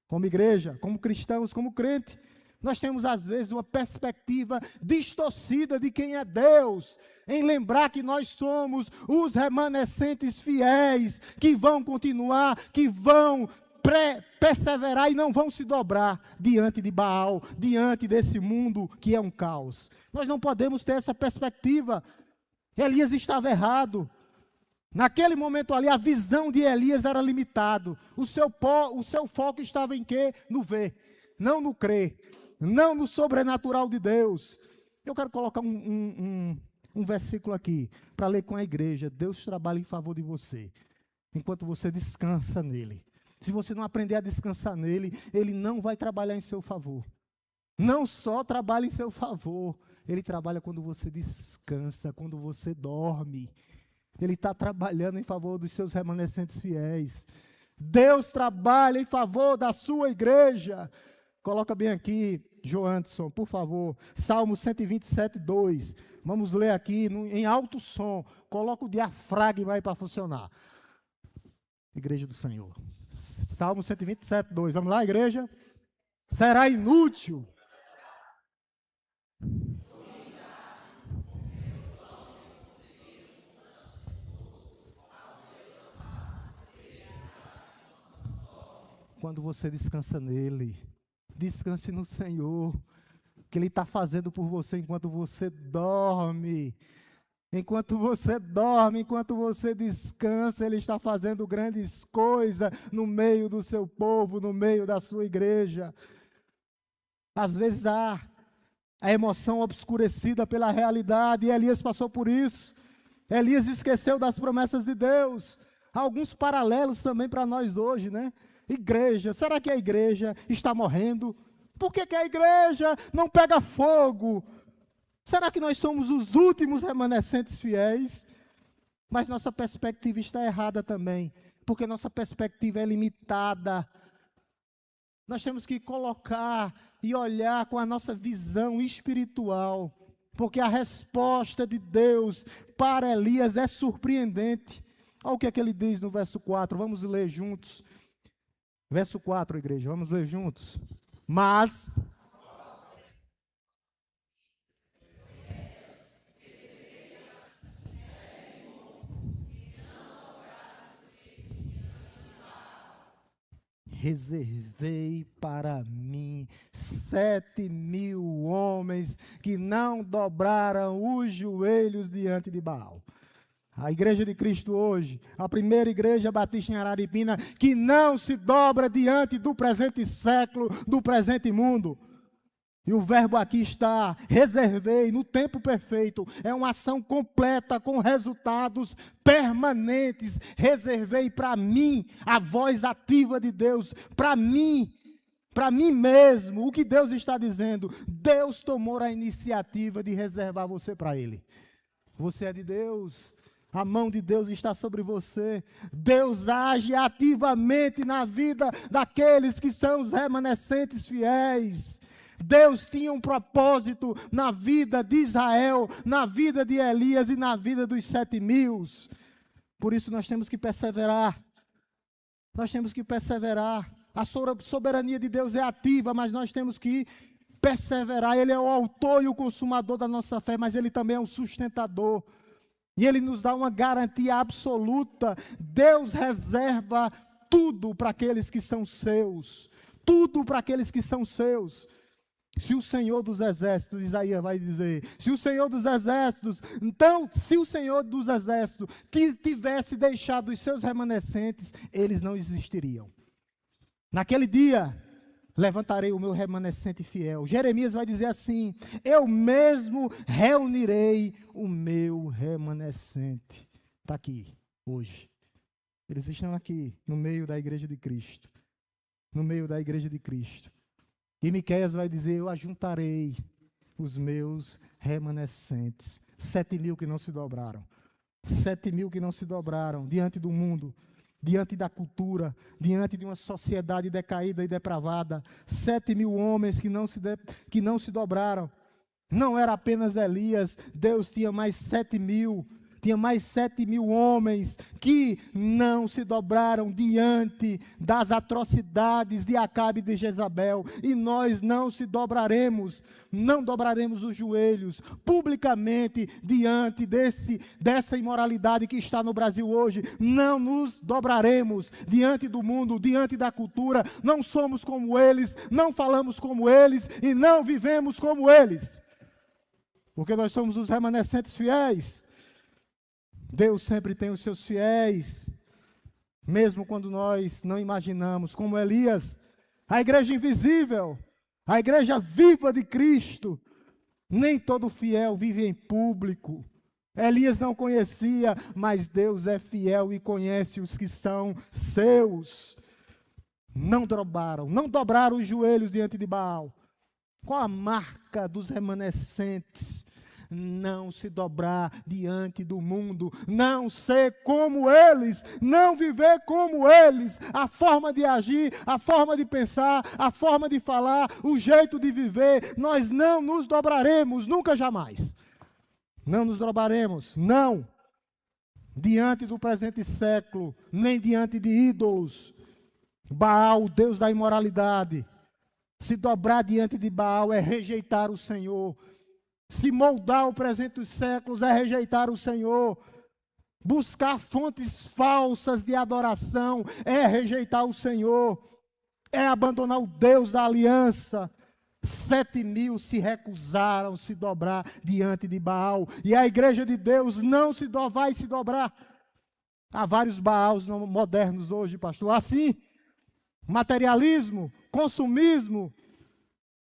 Como igreja, como cristãos, como crente, nós temos às vezes uma perspectiva distorcida de quem é Deus, em lembrar que nós somos os remanescentes fiéis, que vão continuar, que vão perseverar e não vão se dobrar diante de Baal, diante desse mundo que é um caos. Nós não podemos ter essa perspectiva. Elias estava errado. Naquele momento ali, a visão de Elias era limitada. O seu foco estava em quê? No ver, não no crer, não no sobrenatural de Deus. Eu quero colocar um versículo aqui, para ler com a igreja. Deus trabalha em favor de você, enquanto você descansa nele. Se você não aprender a descansar nele, ele não vai trabalhar em seu favor. Não só trabalha em seu favor, ele trabalha quando você descansa, quando você dorme. Ele está trabalhando em favor dos seus remanescentes fiéis. Deus trabalha em favor da sua igreja. Coloca bem aqui, Joanderson, por favor. Salmo 127, 2. Vamos ler aqui em alto som. Coloca o diafragma aí para funcionar. Igreja do Senhor. Salmo 127, 2. Vamos lá, igreja? Será inútil. Quando você descansa nele, descanse no Senhor, que Ele está fazendo por você enquanto você dorme. Enquanto você dorme, enquanto você descansa, Ele está fazendo grandes coisas no meio do seu povo, no meio da sua igreja. Às vezes há a emoção obscurecida pela realidade, e Elias passou por isso. Elias esqueceu das promessas de Deus. Há alguns paralelos também para nós hoje, né? Igreja, será que a igreja está morrendo? Por que a igreja não pega fogo? Será que nós somos os últimos remanescentes fiéis? Mas nossa perspectiva está errada também, porque nossa perspectiva é limitada. Nós temos que colocar e olhar com a nossa visão espiritual, porque a resposta de Deus para Elias é surpreendente. Olha o que é que ele diz no verso 4, vamos ler juntos. Verso 4, igreja, vamos ler juntos. Mas... reservei para mim 7.000 homens que não dobraram os joelhos diante de Baal. A igreja de Cristo hoje, a primeira igreja batista em Araripina, que não se dobra diante do presente século, do presente mundo. E o verbo aqui está, reservei, no tempo perfeito, é uma ação completa com resultados permanentes. Reservei para mim a voz ativa de Deus, para mim mesmo. O que Deus está dizendo? Deus tomou a iniciativa de reservar você para Ele. Você é de Deus, a mão de Deus está sobre você. Deus age ativamente na vida daqueles que são os remanescentes fiéis. Deus tinha um propósito na vida de Israel, na vida de Elias e na vida dos 7.000. Por isso nós temos que perseverar. Nós temos que perseverar. A soberania de Deus é ativa, mas nós temos que perseverar. Ele é o autor e o consumador da nossa fé, mas Ele também é o sustentador. E Ele nos dá uma garantia absoluta. Deus reserva tudo para aqueles que são seus. Tudo para aqueles que são seus. Se o Senhor dos Exércitos, Isaías vai dizer, se o Senhor dos Exércitos, então, se o Senhor dos Exércitos tivesse deixado os seus remanescentes, eles não existiriam. Naquele dia, levantarei o meu remanescente fiel. Jeremias vai dizer assim, eu mesmo reunirei o meu remanescente. Está aqui, hoje. Eles estão aqui, no meio da igreja de Cristo. No meio da igreja de Cristo. E Miqueias vai dizer, eu ajuntarei os meus remanescentes. 7.000 que não se dobraram. 7.000 que não se dobraram diante do mundo, diante da cultura, diante de uma sociedade decaída e depravada. 7.000 homens que não se dobraram. Não era apenas Elias, Deus tinha mais 7.000. Tinha mais 7.000 homens que não se dobraram diante das atrocidades de Acabe e de Jezabel. E nós não se dobraremos, não dobraremos os joelhos publicamente diante dessa imoralidade que está no Brasil hoje. Não nos dobraremos diante do mundo, diante da cultura. Não somos como eles, não falamos como eles e não vivemos como eles. Porque nós somos os remanescentes fiéis. Deus sempre tem os seus fiéis, mesmo quando nós não imaginamos, como Elias, a igreja invisível, a igreja viva de Cristo. Nem todo fiel vive em público. Elias não conhecia, mas Deus é fiel e conhece os que são seus. Não dobraram os joelhos diante de Baal. Qual a marca dos remanescentes? não se dobrar diante do mundo, não ser como eles, não viver como eles, a forma de agir, a forma de pensar, a forma de falar, o jeito de viver, nós não nos dobraremos, nunca jamais. Não nos dobraremos, não, diante do presente século, nem diante de ídolos. Baal, o Deus da imoralidade. Se dobrar diante de Baal é rejeitar o Senhor. Se moldar o presente dos séculos é rejeitar o Senhor. Buscar fontes falsas de adoração é rejeitar o Senhor. É abandonar o Deus da aliança. 7.000 se recusaram a se dobrar diante de Baal. E a igreja de Deus não vai se dobrar. Há vários Baals modernos hoje, pastor. Assim, materialismo, consumismo,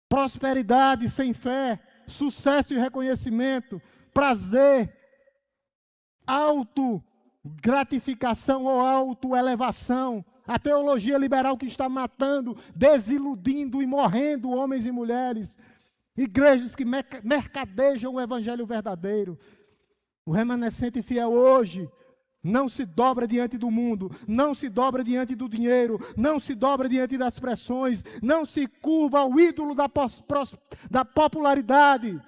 prosperidade sem fé, sucesso e reconhecimento, prazer, autogratificação ou autoelevação, a teologia liberal que está matando, desiludindo e morrendo homens e mulheres, igrejas que mercadejam o evangelho verdadeiro. O remanescente fiel hoje não se dobra diante do mundo, não se dobra diante do dinheiro, não se dobra diante das pressões, não se curva ao ídolo da popularidade,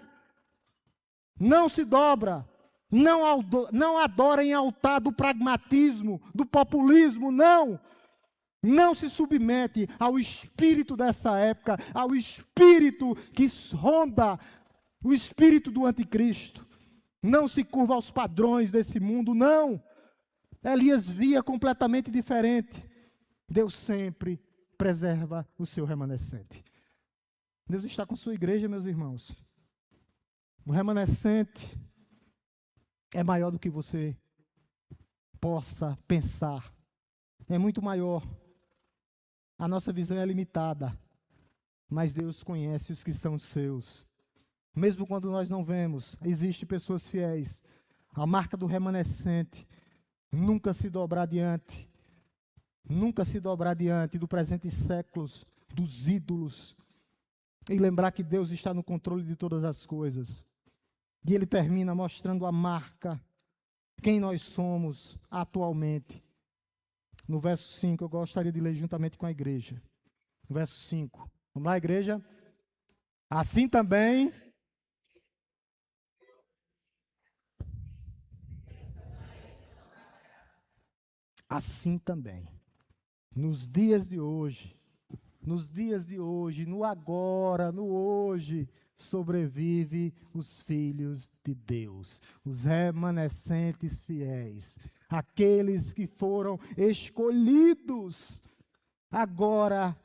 não se dobra, não adora em altar do pragmatismo, do populismo, não se submete ao espírito dessa época, ao espírito que ronda o espírito do anticristo, não se curva aos padrões desse mundo, não. Elias via completamente diferente. Deus sempre preserva o seu remanescente. Deus está com sua igreja, meus irmãos. O remanescente é maior do que você possa pensar. É muito maior. A nossa visão é limitada. Mas Deus conhece os que são seus. Mesmo quando nós não vemos, existem pessoas fiéis. A marca do remanescente nunca se dobrar diante do presente séculos, dos ídolos, e lembrar que Deus está no controle de todas as coisas. E ele termina mostrando a marca, quem nós somos atualmente. No verso 5, eu gostaria de ler juntamente com a igreja. No verso 5, vamos lá, igreja? Assim também nos dias de hoje, no agora, no hoje, sobrevive os filhos de Deus, os remanescentes fiéis, aqueles que foram escolhidos. Agora,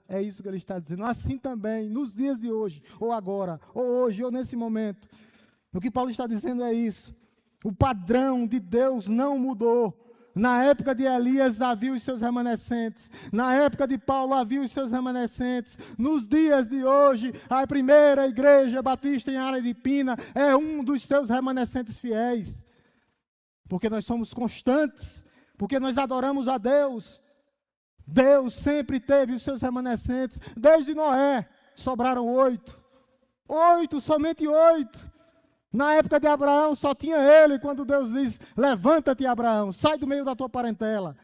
é isso que ele está dizendo. Assim também, nos dias de hoje, ou agora, ou hoje, ou nesse momento. O que Paulo está dizendo é isso. O padrão de Deus não mudou. Na época de Elias havia os seus remanescentes. Na época de Paulo havia os seus remanescentes. Nos dias de hoje, a primeira igreja batista em Área de Pina é um dos seus remanescentes fiéis. Porque nós somos constantes. Porque nós adoramos a Deus. Deus sempre teve os seus remanescentes. Desde Noé, sobraram 8. Somente 8. Na época de Abraão, só tinha ele, quando Deus diz, levanta-te, Abraão, sai do meio da tua parentela.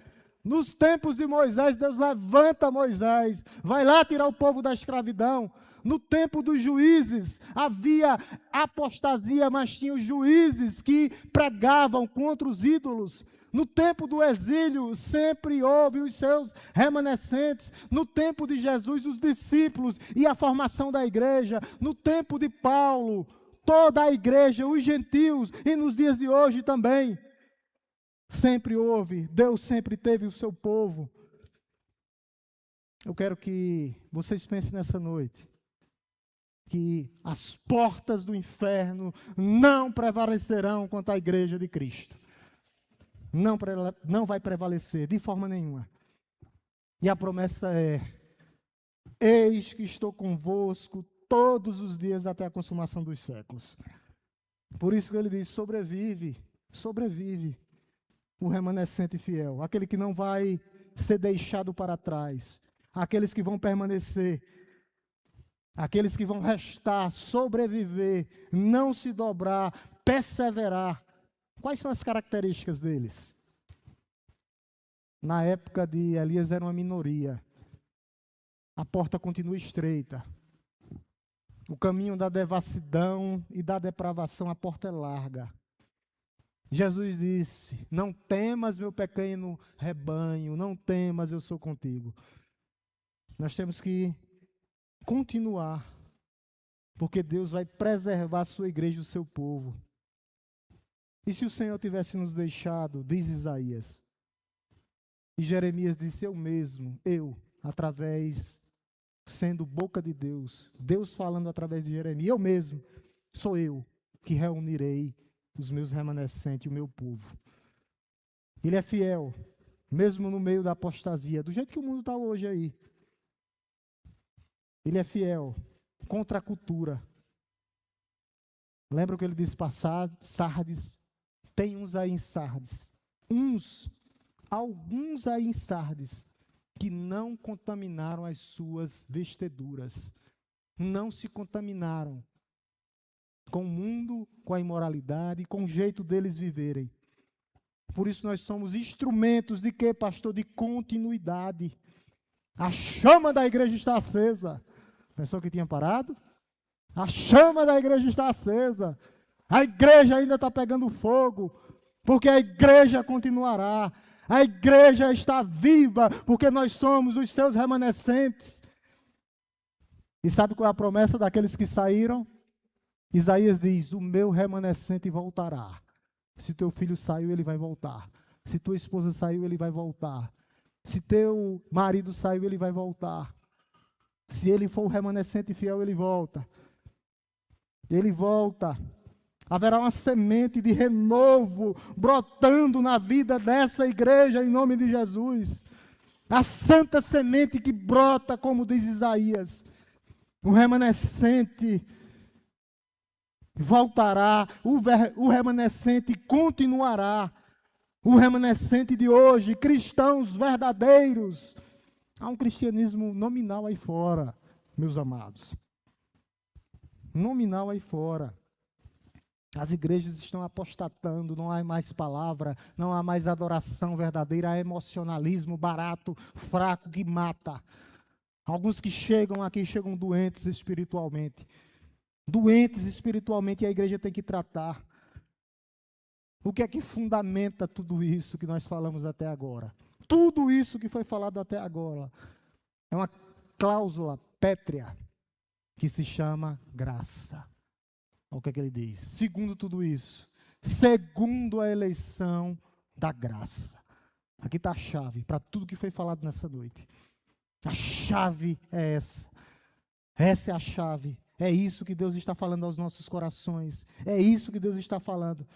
Nos tempos de Moisés, Deus levanta Moisés, vai lá tirar o povo da escravidão. No tempo dos juízes, havia apostasia, mas tinha os juízes que pregavam contra os ídolos. No tempo do exílio, sempre houve os seus remanescentes. No tempo de Jesus, os discípulos e a formação da igreja. No tempo de Paulo, toda a igreja, os gentios, e nos dias de hoje também. Sempre houve, Deus sempre teve o seu povo. Eu quero que vocês pensem nessa noite, que as portas do inferno não prevalecerão contra a igreja de Cristo. Não vai prevalecer de forma nenhuma. E a promessa é, eis que estou convosco todos os dias até a consumação dos séculos. Por isso que ele diz, sobrevive o remanescente fiel, aquele que não vai ser deixado para trás, aqueles que vão permanecer Aqueles que vão restar, sobreviver, não se dobrar, perseverar. Quais são as características deles? Na época de Elias era uma minoria. A porta continua estreita. O caminho da devassidão e da depravação, a porta é larga. Jesus disse: não temas, meu pequeno rebanho, não temas, eu sou contigo. Nós temos que continuar, porque Deus vai preservar a sua igreja e o seu povo. E se o Senhor tivesse nos deixado, diz Isaías, e Jeremias disse: eu mesmo, através, sendo boca de Deus, Deus falando através de Jeremias, eu mesmo, sou eu que reunirei os meus remanescentes, o meu povo. Ele é fiel, mesmo no meio da apostasia, do jeito que o mundo está hoje aí. Ele é fiel contra a cultura. Lembra o que ele disse para Sardes? Tem uns aí em Sardes, alguns aí em Sardes, que não contaminaram as suas vestiduras, não se contaminaram com o mundo, com a imoralidade, com o jeito deles viverem. Por isso nós somos instrumentos de quê, pastor? De continuidade. A chama da igreja está acesa. Pensou que tinha parado? A chama da igreja está acesa. A igreja ainda está pegando fogo, porque a igreja continuará. A igreja está viva, porque nós somos os seus remanescentes. E sabe qual é a promessa daqueles que saíram? Isaías diz: o meu remanescente voltará. Se teu filho saiu, ele vai voltar. Se tua esposa saiu, ele vai voltar. Se teu marido saiu, ele vai voltar. Se ele for o remanescente fiel, ele volta. Ele volta. Haverá uma semente de renovo brotando na vida dessa igreja em nome de Jesus. A santa semente que brota, como diz Isaías. O remanescente voltará, o remanescente continuará. O remanescente de hoje, cristãos verdadeiros. Há um cristianismo nominal aí fora, meus amados. Nominal aí fora. As igrejas estão apostatando, não há mais palavra, não há mais adoração verdadeira, há emocionalismo barato, fraco, que mata. Alguns que chegam aqui, chegam doentes espiritualmente. Doentes espiritualmente, e a igreja tem que tratar. O que é que fundamenta tudo isso que nós falamos até agora? Tudo isso que foi falado até agora é uma cláusula pétrea que se chama graça. Olha o que é que ele diz. Segundo tudo isso, segundo a eleição da graça. Aqui está a chave para tudo que foi falado nessa noite. A chave é essa. Essa é a chave. É isso que Deus está falando aos nossos corações. É isso que Deus está falando.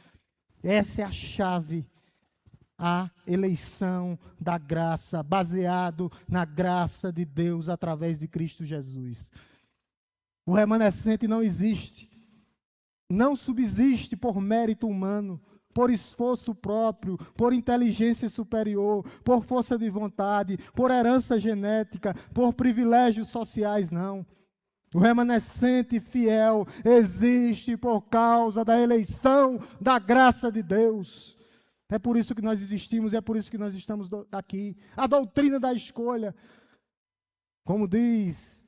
Essa é a chave. A eleição da graça, baseado na graça de Deus através de Cristo Jesus. O remanescente não existe. Não subsiste por mérito humano, por esforço próprio, por inteligência superior, por força de vontade, por herança genética, por privilégios sociais, não. O remanescente fiel existe por causa da eleição da graça de Deus. É por isso que nós existimos, é por isso que nós estamos aqui. A doutrina da escolha, como diz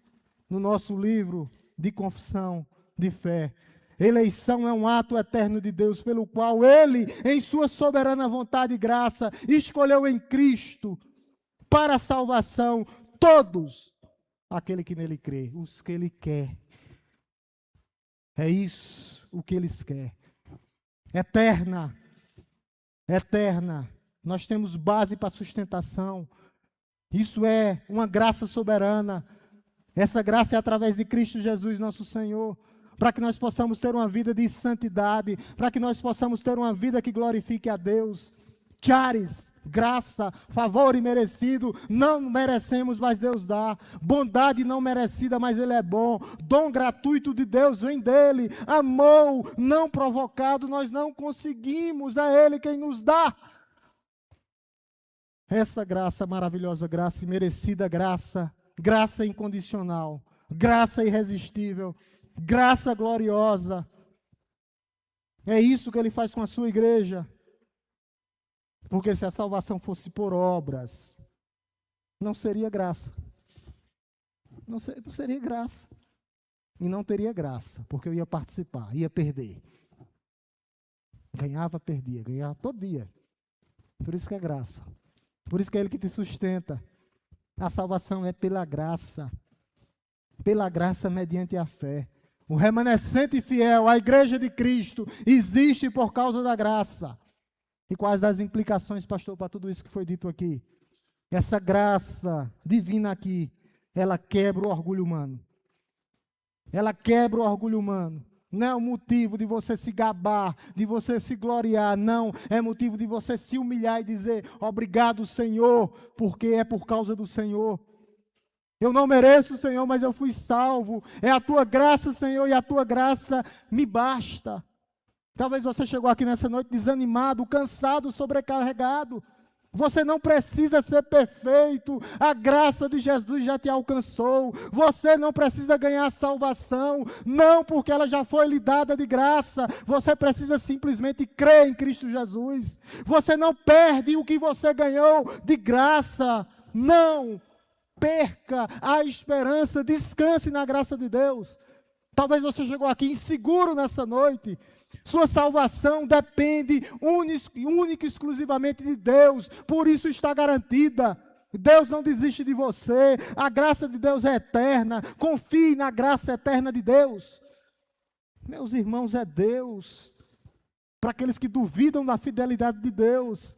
no nosso livro de confissão de fé, eleição é um ato eterno de Deus, pelo qual Ele, em sua soberana vontade e graça, escolheu em Cristo, para a salvação, todos, aquele que nele crê, os que Ele quer. É isso o que Eles querem. Eterna. Eterna. Nós temos base para sustentação. Isso é uma graça soberana. Essa graça é através de Cristo Jesus, nosso Senhor, para que nós possamos ter uma vida de santidade, para que nós possamos ter uma vida que glorifique a Deus. Charis, graça, favor imerecido, não merecemos, mas Deus dá. Bondade não merecida, mas Ele é bom. Dom gratuito de Deus vem dEle. Amor não provocado, nós não conseguimos, é Ele quem nos dá. Essa graça, maravilhosa graça, imerecida graça, graça incondicional, graça irresistível, graça gloriosa. É isso que ele faz com a sua igreja. Porque se a salvação fosse por obras, não seria graça. Não seria graça. E não teria graça, porque eu ia participar, ia perder. Ganhava, perdia, ganhava todo dia. Por isso que é graça. Por isso que é Ele que te sustenta. A salvação é pela graça. Pela graça mediante a fé. O remanescente fiel, a igreja de Cristo, existe por causa da graça. E quais as implicações, pastor, para tudo isso que foi dito aqui? Essa graça divina aqui, ela quebra o orgulho humano. Ela quebra o orgulho humano. Não é um motivo de você se gabar, de você se gloriar, não. É motivo de você se humilhar e dizer, obrigado, Senhor, porque é por causa do Senhor. Eu não mereço, Senhor, mas eu fui salvo. É a tua graça, Senhor, e a tua graça me basta. Talvez você chegou aqui nessa noite desanimado, cansado, sobrecarregado. Você não precisa ser perfeito, a graça de Jesus já te alcançou. Você não precisa ganhar salvação, não, porque ela já foi lhe dada de graça. Você precisa simplesmente crer em Cristo Jesus. Você não perde o que você ganhou de graça, não perca a esperança, descanse na graça de Deus. Talvez você chegou aqui inseguro nessa noite. Sua salvação depende única e exclusivamente de Deus, por isso está garantida. Deus não desiste de você, a graça de Deus é eterna, confie na graça eterna de Deus. Meus irmãos, é Deus, para aqueles que duvidam da fidelidade de Deus.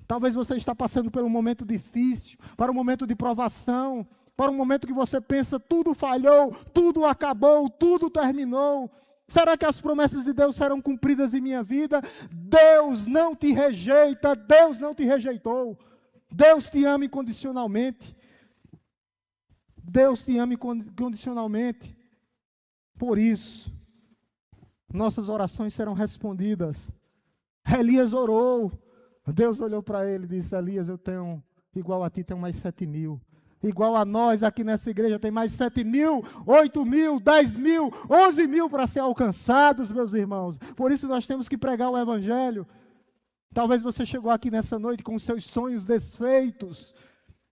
Talvez você está passando por um momento difícil, para um momento de provação, para um momento que você pensa, tudo falhou, tudo acabou, tudo terminou. Será que as promessas de Deus serão cumpridas em minha vida? Deus não te rejeita, Deus não te rejeitou. Deus te ama incondicionalmente. Deus te ama incondicionalmente. Por isso, nossas orações serão respondidas. Elias orou. Deus olhou para ele e disse, Elias, eu tenho, igual a ti, tenho mais 7.000. Igual a nós aqui nessa igreja, tem mais 7.000, 8.000, 10.000, 11.000 para ser alcançados, meus irmãos. Por isso nós temos que pregar o Evangelho. Talvez você chegou aqui nessa noite com os seus sonhos desfeitos.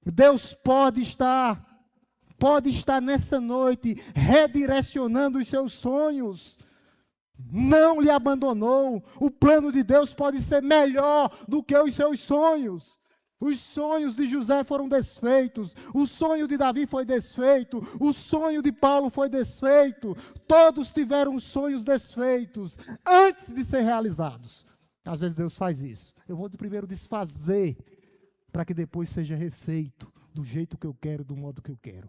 Deus pode estar nessa noite redirecionando os seus sonhos. Não lhe abandonou. O plano de Deus pode ser melhor do que os seus sonhos. Os sonhos de José foram desfeitos, o sonho de Davi foi desfeito, o sonho de Paulo foi desfeito, todos tiveram sonhos desfeitos antes de ser realizados. Às vezes Deus faz isso. Eu vou primeiro desfazer, para que depois seja refeito, do jeito que eu quero, do modo que eu quero.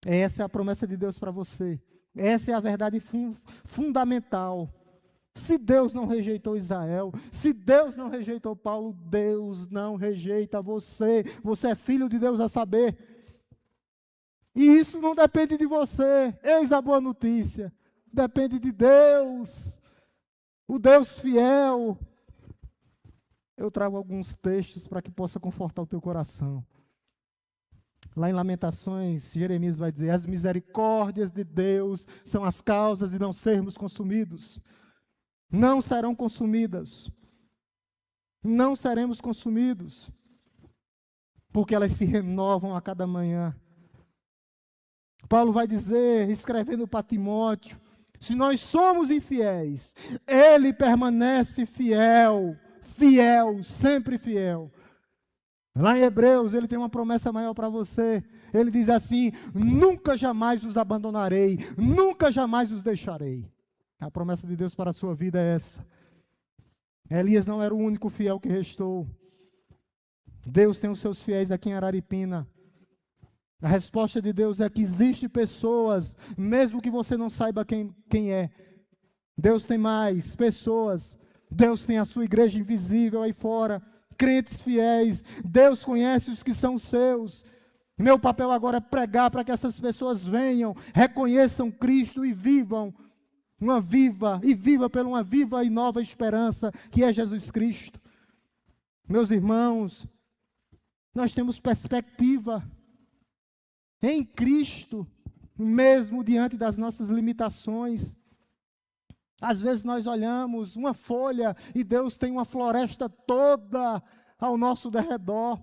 Essa é a promessa de Deus para você. Essa é a verdade fundamental. Se Deus não rejeitou Israel, se Deus não rejeitou Paulo, Deus não rejeita você. Você é filho de Deus a saber. E isso não depende de você. Eis a boa notícia. Depende de Deus. O Deus fiel. Eu trago alguns textos para que possa confortar o teu coração. Lá em Lamentações, Jeremias vai dizer, as misericórdias de Deus são as causas de não sermos consumidos. Não serão consumidas. Não seremos consumidos. Porque elas se renovam a cada manhã. Paulo vai dizer, escrevendo para Timóteo, se nós somos infiéis, ele permanece fiel, fiel, sempre fiel. Lá em Hebreus, ele tem uma promessa maior para você. Ele diz assim, nunca jamais os abandonarei, nunca jamais os deixarei. A promessa de Deus para a sua vida é essa. Elias não era o único fiel que restou. Deus tem os seus fiéis aqui em Araripina. A resposta de Deus é que existem pessoas, mesmo que você não saiba quem é. Deus tem mais pessoas. Deus tem a sua igreja invisível aí fora. Crentes fiéis. Deus conhece os que são seus. Meu papel agora é pregar para que essas pessoas venham, reconheçam Cristo e viva por uma viva e nova esperança, que é Jesus Cristo. Meus irmãos, nós temos perspectiva em Cristo. mesmo diante das nossas limitações. Às vezes nós olhamos uma folha e Deus tem uma floresta toda ao nosso derredor,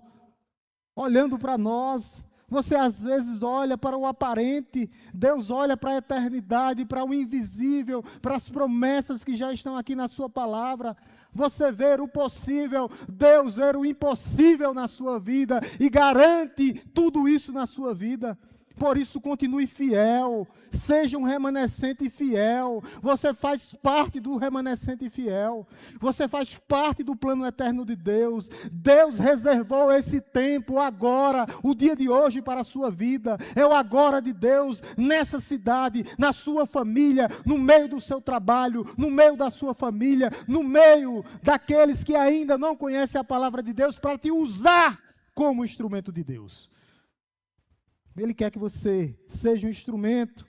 olhando para nós. Você às vezes olha para o aparente, Deus olha para a eternidade, para o invisível, para as promessas que já estão aqui na sua palavra. Você vê o possível, Deus vê o impossível na sua vida e garante tudo isso na sua vida. Por isso, continue fiel, seja um remanescente fiel. Você faz parte do remanescente fiel. Você faz parte do plano eterno de Deus. Deus reservou esse tempo agora, o dia de hoje para a sua vida. É o agora de Deus nessa cidade, na sua família, no meio do seu trabalho, no meio da sua família, no meio daqueles que ainda não conhecem a palavra de Deus, para te usar como instrumento de Deus. Ele quer que você seja um instrumento.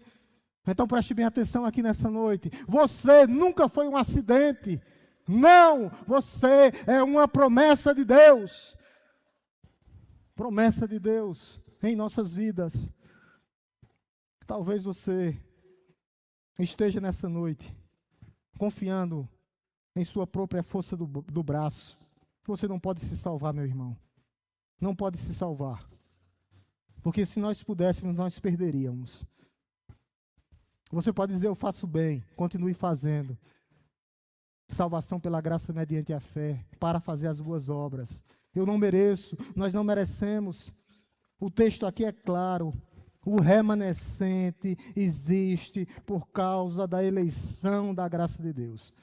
Então preste bem atenção aqui nessa noite. Você nunca foi um acidente. Não, você é uma promessa de Deus. Promessa de Deus em nossas vidas. Talvez você esteja nessa noite confiando em sua própria força do braço. Você não pode se salvar, meu irmão. Não pode se salvar. Porque se nós pudéssemos, nós perderíamos. Você pode dizer, eu faço bem, continue fazendo. Salvação pela graça mediante a fé, para fazer as boas obras. Eu não mereço, nós não merecemos. O texto aqui é claro. O remanescente existe por causa da eleição da graça de Deus.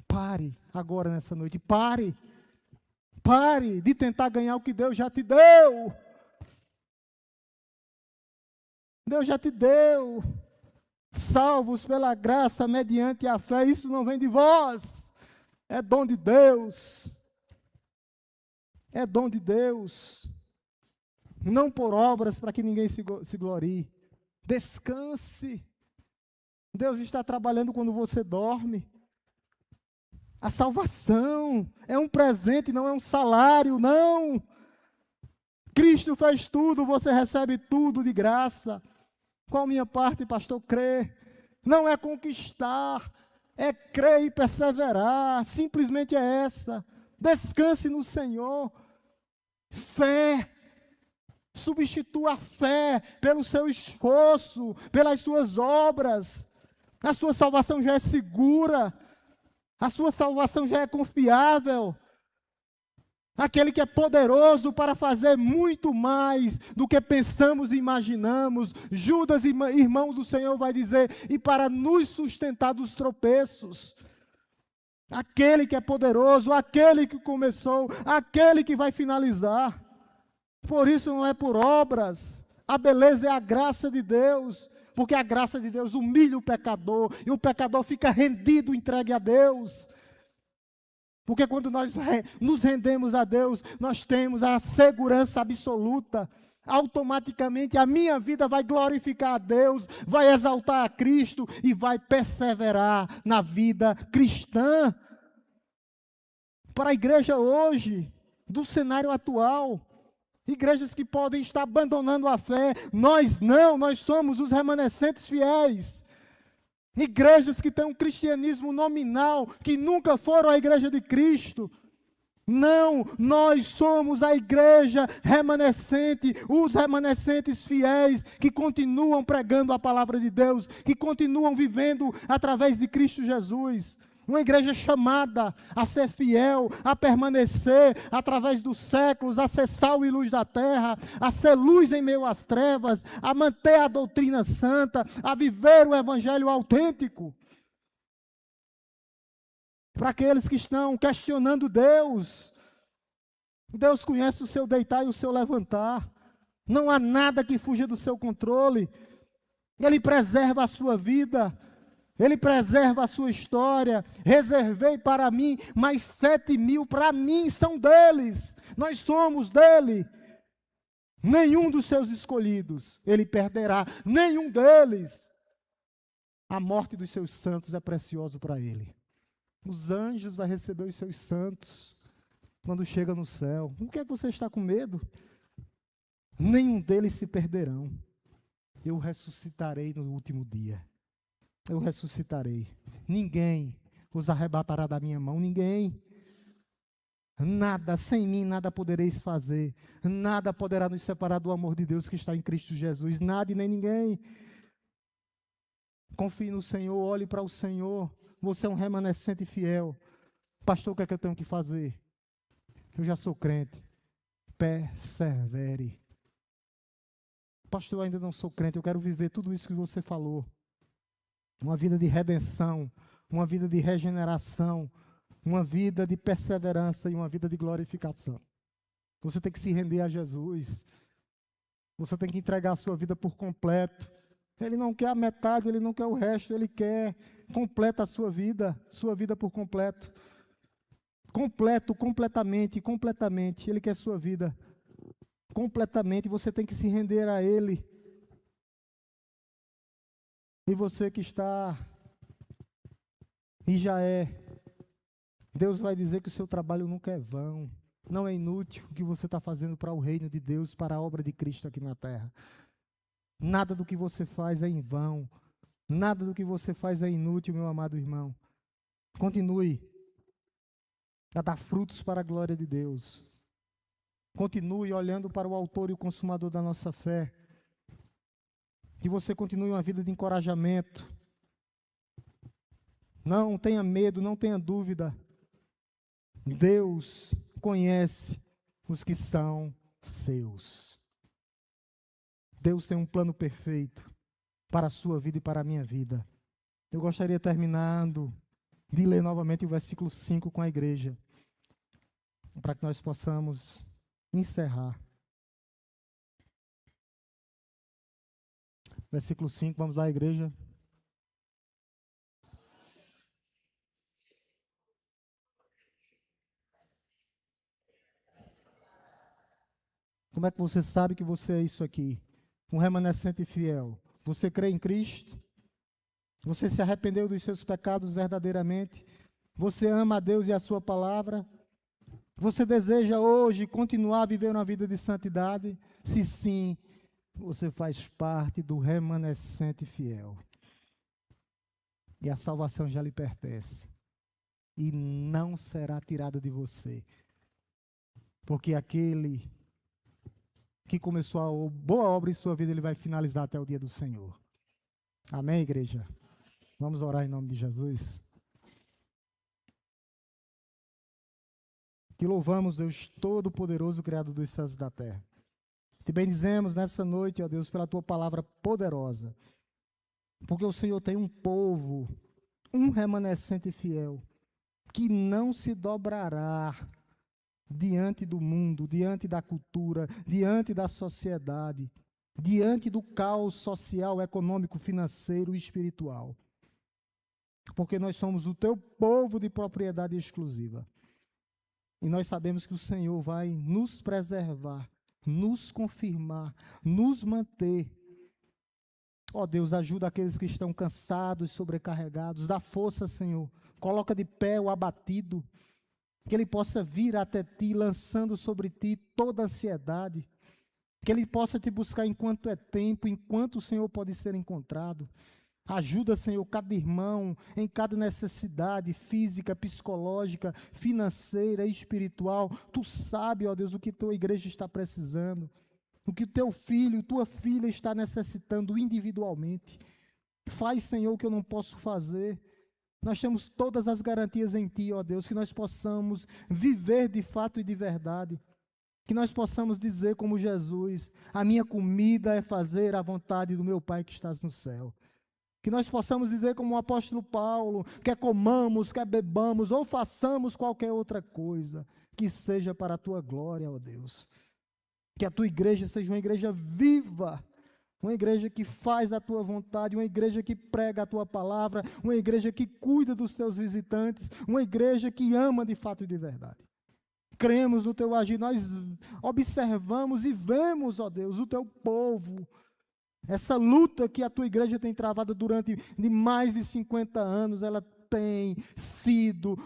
Pare agora nessa noite, pare. Pare de tentar ganhar o que Deus já te deu. Deus já te deu, salvos pela graça mediante a fé, isso não vem de vós, é dom de Deus, é dom de Deus, não por obras para que ninguém se glorie. Descanse, Deus está trabalhando quando você dorme. A salvação é um presente, não é um salário, não. Cristo fez tudo, você recebe tudo de graça. Qual a minha parte, pastor? Crer. Não é conquistar, é crer e perseverar. Simplesmente é essa. Descanse no Senhor. Fé. Substitua a fé pelo seu esforço, pelas suas obras. A sua salvação já é segura. A sua salvação já é confiável. Aquele que é poderoso para fazer muito mais do que pensamos e imaginamos. Judas, irmão do Senhor, vai dizer, e para nos sustentar dos tropeços. Aquele que é poderoso, aquele que começou, aquele que vai finalizar. Por isso não é por obras, a beleza é a graça de Deus, porque a graça de Deus humilha o pecador, e o pecador fica rendido, entregue a Deus. Porque quando nós nos rendemos a Deus, nós temos a segurança absoluta. Automaticamente a minha vida vai glorificar a Deus, vai exaltar a Cristo e vai perseverar na vida cristã. Para a igreja hoje, do cenário atual, igrejas que podem estar abandonando a fé, nós não, nós somos os remanescentes fiéis. Igrejas que têm um cristianismo nominal, que nunca foram a igreja de Cristo. Não, nós somos a igreja remanescente, os remanescentes fiéis, que continuam pregando a palavra de Deus, que continuam vivendo através de Cristo Jesus. Uma igreja chamada a ser fiel, a permanecer através dos séculos, a ser sal e luz da terra, a ser luz em meio às trevas, a manter a doutrina santa, a viver o evangelho autêntico. Para aqueles que estão questionando Deus, Deus conhece o seu deitar e o seu levantar. Não há nada que fuja do seu controle. Ele preserva a sua vida. Ele preserva a sua história. Reservei para mim mais 7.000, para mim são deles. Nós somos dele. Nenhum dos seus escolhidos ele perderá, nenhum deles. A morte dos seus santos é preciosa para ele. Os anjos vão receber os seus santos quando chega no céu. O que é que você está com medo? Nenhum deles se perderão. eu ressuscitarei no último dia. Eu ressuscitarei. Ninguém os arrebatará da minha mão, ninguém. Nada, sem mim, nada podereis fazer. Nada poderá nos separar do amor de Deus que está em Cristo Jesus. Nada e nem ninguém. Confie no Senhor, olhe para o Senhor. Você é um remanescente fiel. Pastor, o que é que eu tenho que fazer? Eu já sou crente. Persevere. Pastor, eu ainda não sou crente. Eu quero viver tudo isso que você falou. Uma vida de redenção, uma vida de regeneração, uma vida de perseverança e uma vida de glorificação. Você tem que se render a Jesus. Você tem que entregar a sua vida por completo. Ele não quer a metade, ele não quer o resto, ele quer completa a sua vida por completo. Completo, completamente. Ele quer sua vida completamente. Você tem que se render a Ele. E você que está e já é, Deus vai dizer que o seu trabalho nunca é vão. Não é inútil o que você está fazendo para o reino de Deus, para a obra de Cristo aqui na terra. Nada do que você faz é em vão. Nada do que você faz é inútil, meu amado irmão. Continue a dar frutos para a glória de Deus. Continue olhando para o autor e o consumador da nossa fé. Que você continue uma vida de encorajamento. Não tenha medo, não tenha dúvida. Deus conhece os que são seus. Deus tem um plano perfeito para a sua vida e para a minha vida. Eu gostaria, terminando, de ler novamente o versículo 5 com a igreja, para que nós possamos encerrar. Versículo 5, vamos lá, igreja. Como é que você sabe que você é isso aqui? Um remanescente fiel. Você crê em Cristo? Você se arrependeu dos seus pecados verdadeiramente? Você ama a Deus e a sua palavra? Você deseja hoje continuar a viver uma vida de santidade? Se sim, você faz parte do remanescente fiel. E a salvação já lhe pertence. E não será tirada de você. Porque aquele que começou a boa obra em sua vida, ele vai finalizar até o dia do Senhor. Amém, igreja? Vamos orar em nome de Jesus. Te louvamos, Deus Todo-Poderoso, Criador dos céus e da terra. Te bendizemos nessa noite, ó Deus, pela tua palavra poderosa. Porque o Senhor tem um povo, um remanescente fiel, que não se dobrará diante do mundo, diante da cultura, diante da sociedade, diante do caos social, econômico, financeiro e espiritual. Porque nós somos o teu povo de propriedade exclusiva. E nós sabemos que o Senhor vai nos preservar, nos confirmar, nos manter. Ó Deus, ajuda aqueles que estão cansados, sobrecarregados. Dá força, Senhor. Coloca de pé o abatido. Que ele possa vir até ti, lançando sobre ti toda a ansiedade. Que ele possa te buscar enquanto é tempo, enquanto o Senhor pode ser encontrado. Ajuda, Senhor, cada irmão em cada necessidade física, psicológica, financeira, espiritual. Tu sabe, ó Deus, o que tua igreja está precisando. O que teu filho, tua filha está necessitando individualmente. Faz, Senhor, o que eu não posso fazer. Nós temos todas as garantias em Ti, ó Deus, que nós possamos viver de fato e de verdade. Que nós possamos dizer como Jesus, a minha comida é fazer a vontade do meu Pai que estás no céu. Que nós possamos dizer como o apóstolo Paulo, quer comamos, quer bebamos, ou façamos qualquer outra coisa, que seja para a Tua glória, ó Deus. Que a Tua igreja seja uma igreja viva, uma igreja que faz a Tua vontade, uma igreja que prega a Tua palavra, uma igreja que cuida dos seus visitantes, uma igreja que ama de fato e de verdade. Cremos no Teu agir, nós observamos e vemos, ó Deus, o Teu povo, essa luta que a Tua igreja tem travado durante de mais de 50 anos, ela tem sido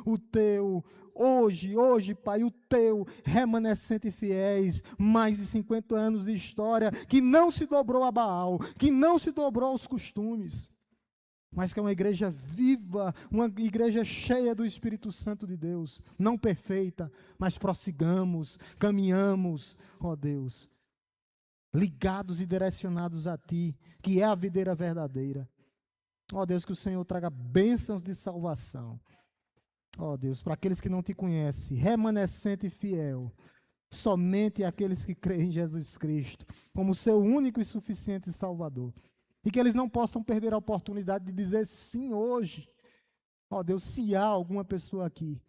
Hoje, Pai, o teu remanescente fiéis, mais de 50 anos de história, que não se dobrou a Baal, que não se dobrou aos costumes, mas que é uma igreja viva, uma igreja cheia do Espírito Santo de Deus, não perfeita, mas prossigamos, caminhamos, ó Deus, ligados e direcionados a Ti, que é a videira verdadeira. Ó Deus, que o Senhor traga bênçãos de salvação. Ó Deus, para aqueles que não Te conhecem, remanescente e fiel, somente aqueles que creem em Jesus Cristo, como seu único e suficiente Salvador. E que eles não possam perder a oportunidade de dizer sim hoje. Ó Deus, se há alguma pessoa aqui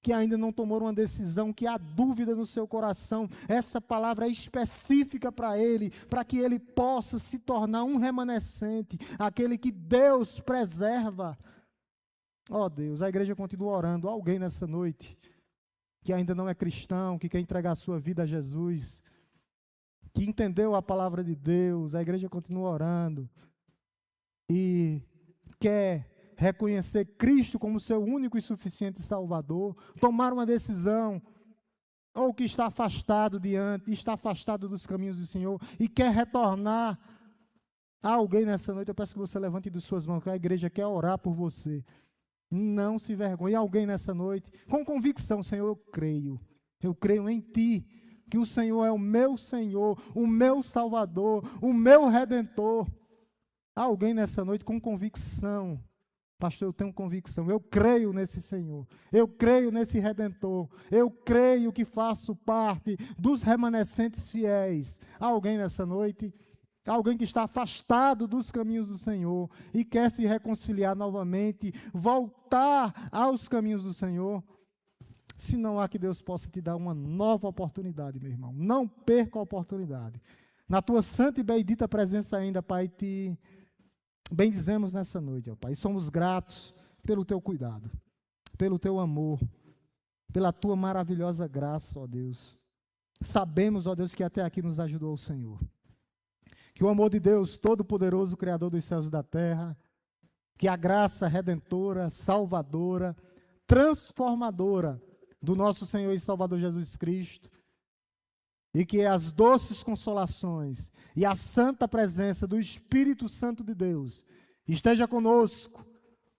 que ainda não tomou uma decisão, que há dúvida no seu coração, essa palavra é específica para ele, para que ele possa se tornar um remanescente, aquele que Deus preserva. Ó Deus, a igreja continua orando. Alguém nessa noite que ainda não é cristão, que quer entregar a sua vida a Jesus, que entendeu a palavra de Deus, a igreja continua orando e quer reconhecer Cristo como seu único e suficiente Salvador, tomar uma decisão, ou que está afastado está afastado dos caminhos do Senhor e quer retornar. Há alguém nessa noite, eu peço que você levante de suas mãos, que a igreja quer orar por você. Não se vergonhe. Alguém nessa noite, com convicção, Senhor, eu creio em Ti, que o Senhor é o meu Senhor, o meu Salvador, o meu Redentor. Há alguém nessa noite com convicção. Pastor, eu tenho convicção, eu creio nesse Senhor, eu creio nesse Redentor, eu creio que faço parte dos remanescentes fiéis. Há alguém nessa noite? Há alguém que está afastado dos caminhos do Senhor e quer se reconciliar novamente, voltar aos caminhos do Senhor? Se não há, que Deus possa te dar uma nova oportunidade, meu irmão. Não perca a oportunidade. Na tua santa e bendita presença ainda, Pai, te bendizemos nessa noite, ó Pai. E somos gratos pelo teu cuidado, pelo teu amor, pela tua maravilhosa graça, ó Deus. Sabemos, ó Deus, que até aqui nos ajudou o Senhor. Que o amor de Deus, Todo-Poderoso, Criador dos céus e da terra, que a graça redentora, salvadora, transformadora do nosso Senhor e Salvador Jesus Cristo, e que as doces consolações e a santa presença do Espírito Santo de Deus esteja conosco,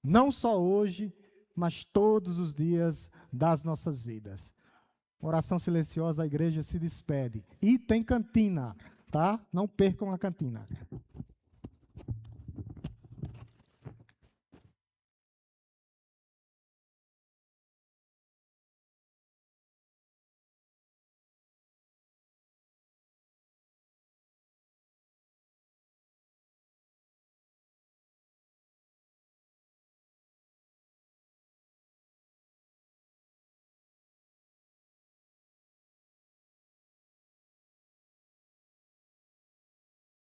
não só hoje, mas todos os dias das nossas vidas. Oração silenciosa, a igreja se despede. E tem cantina, tá? Não percam a cantina.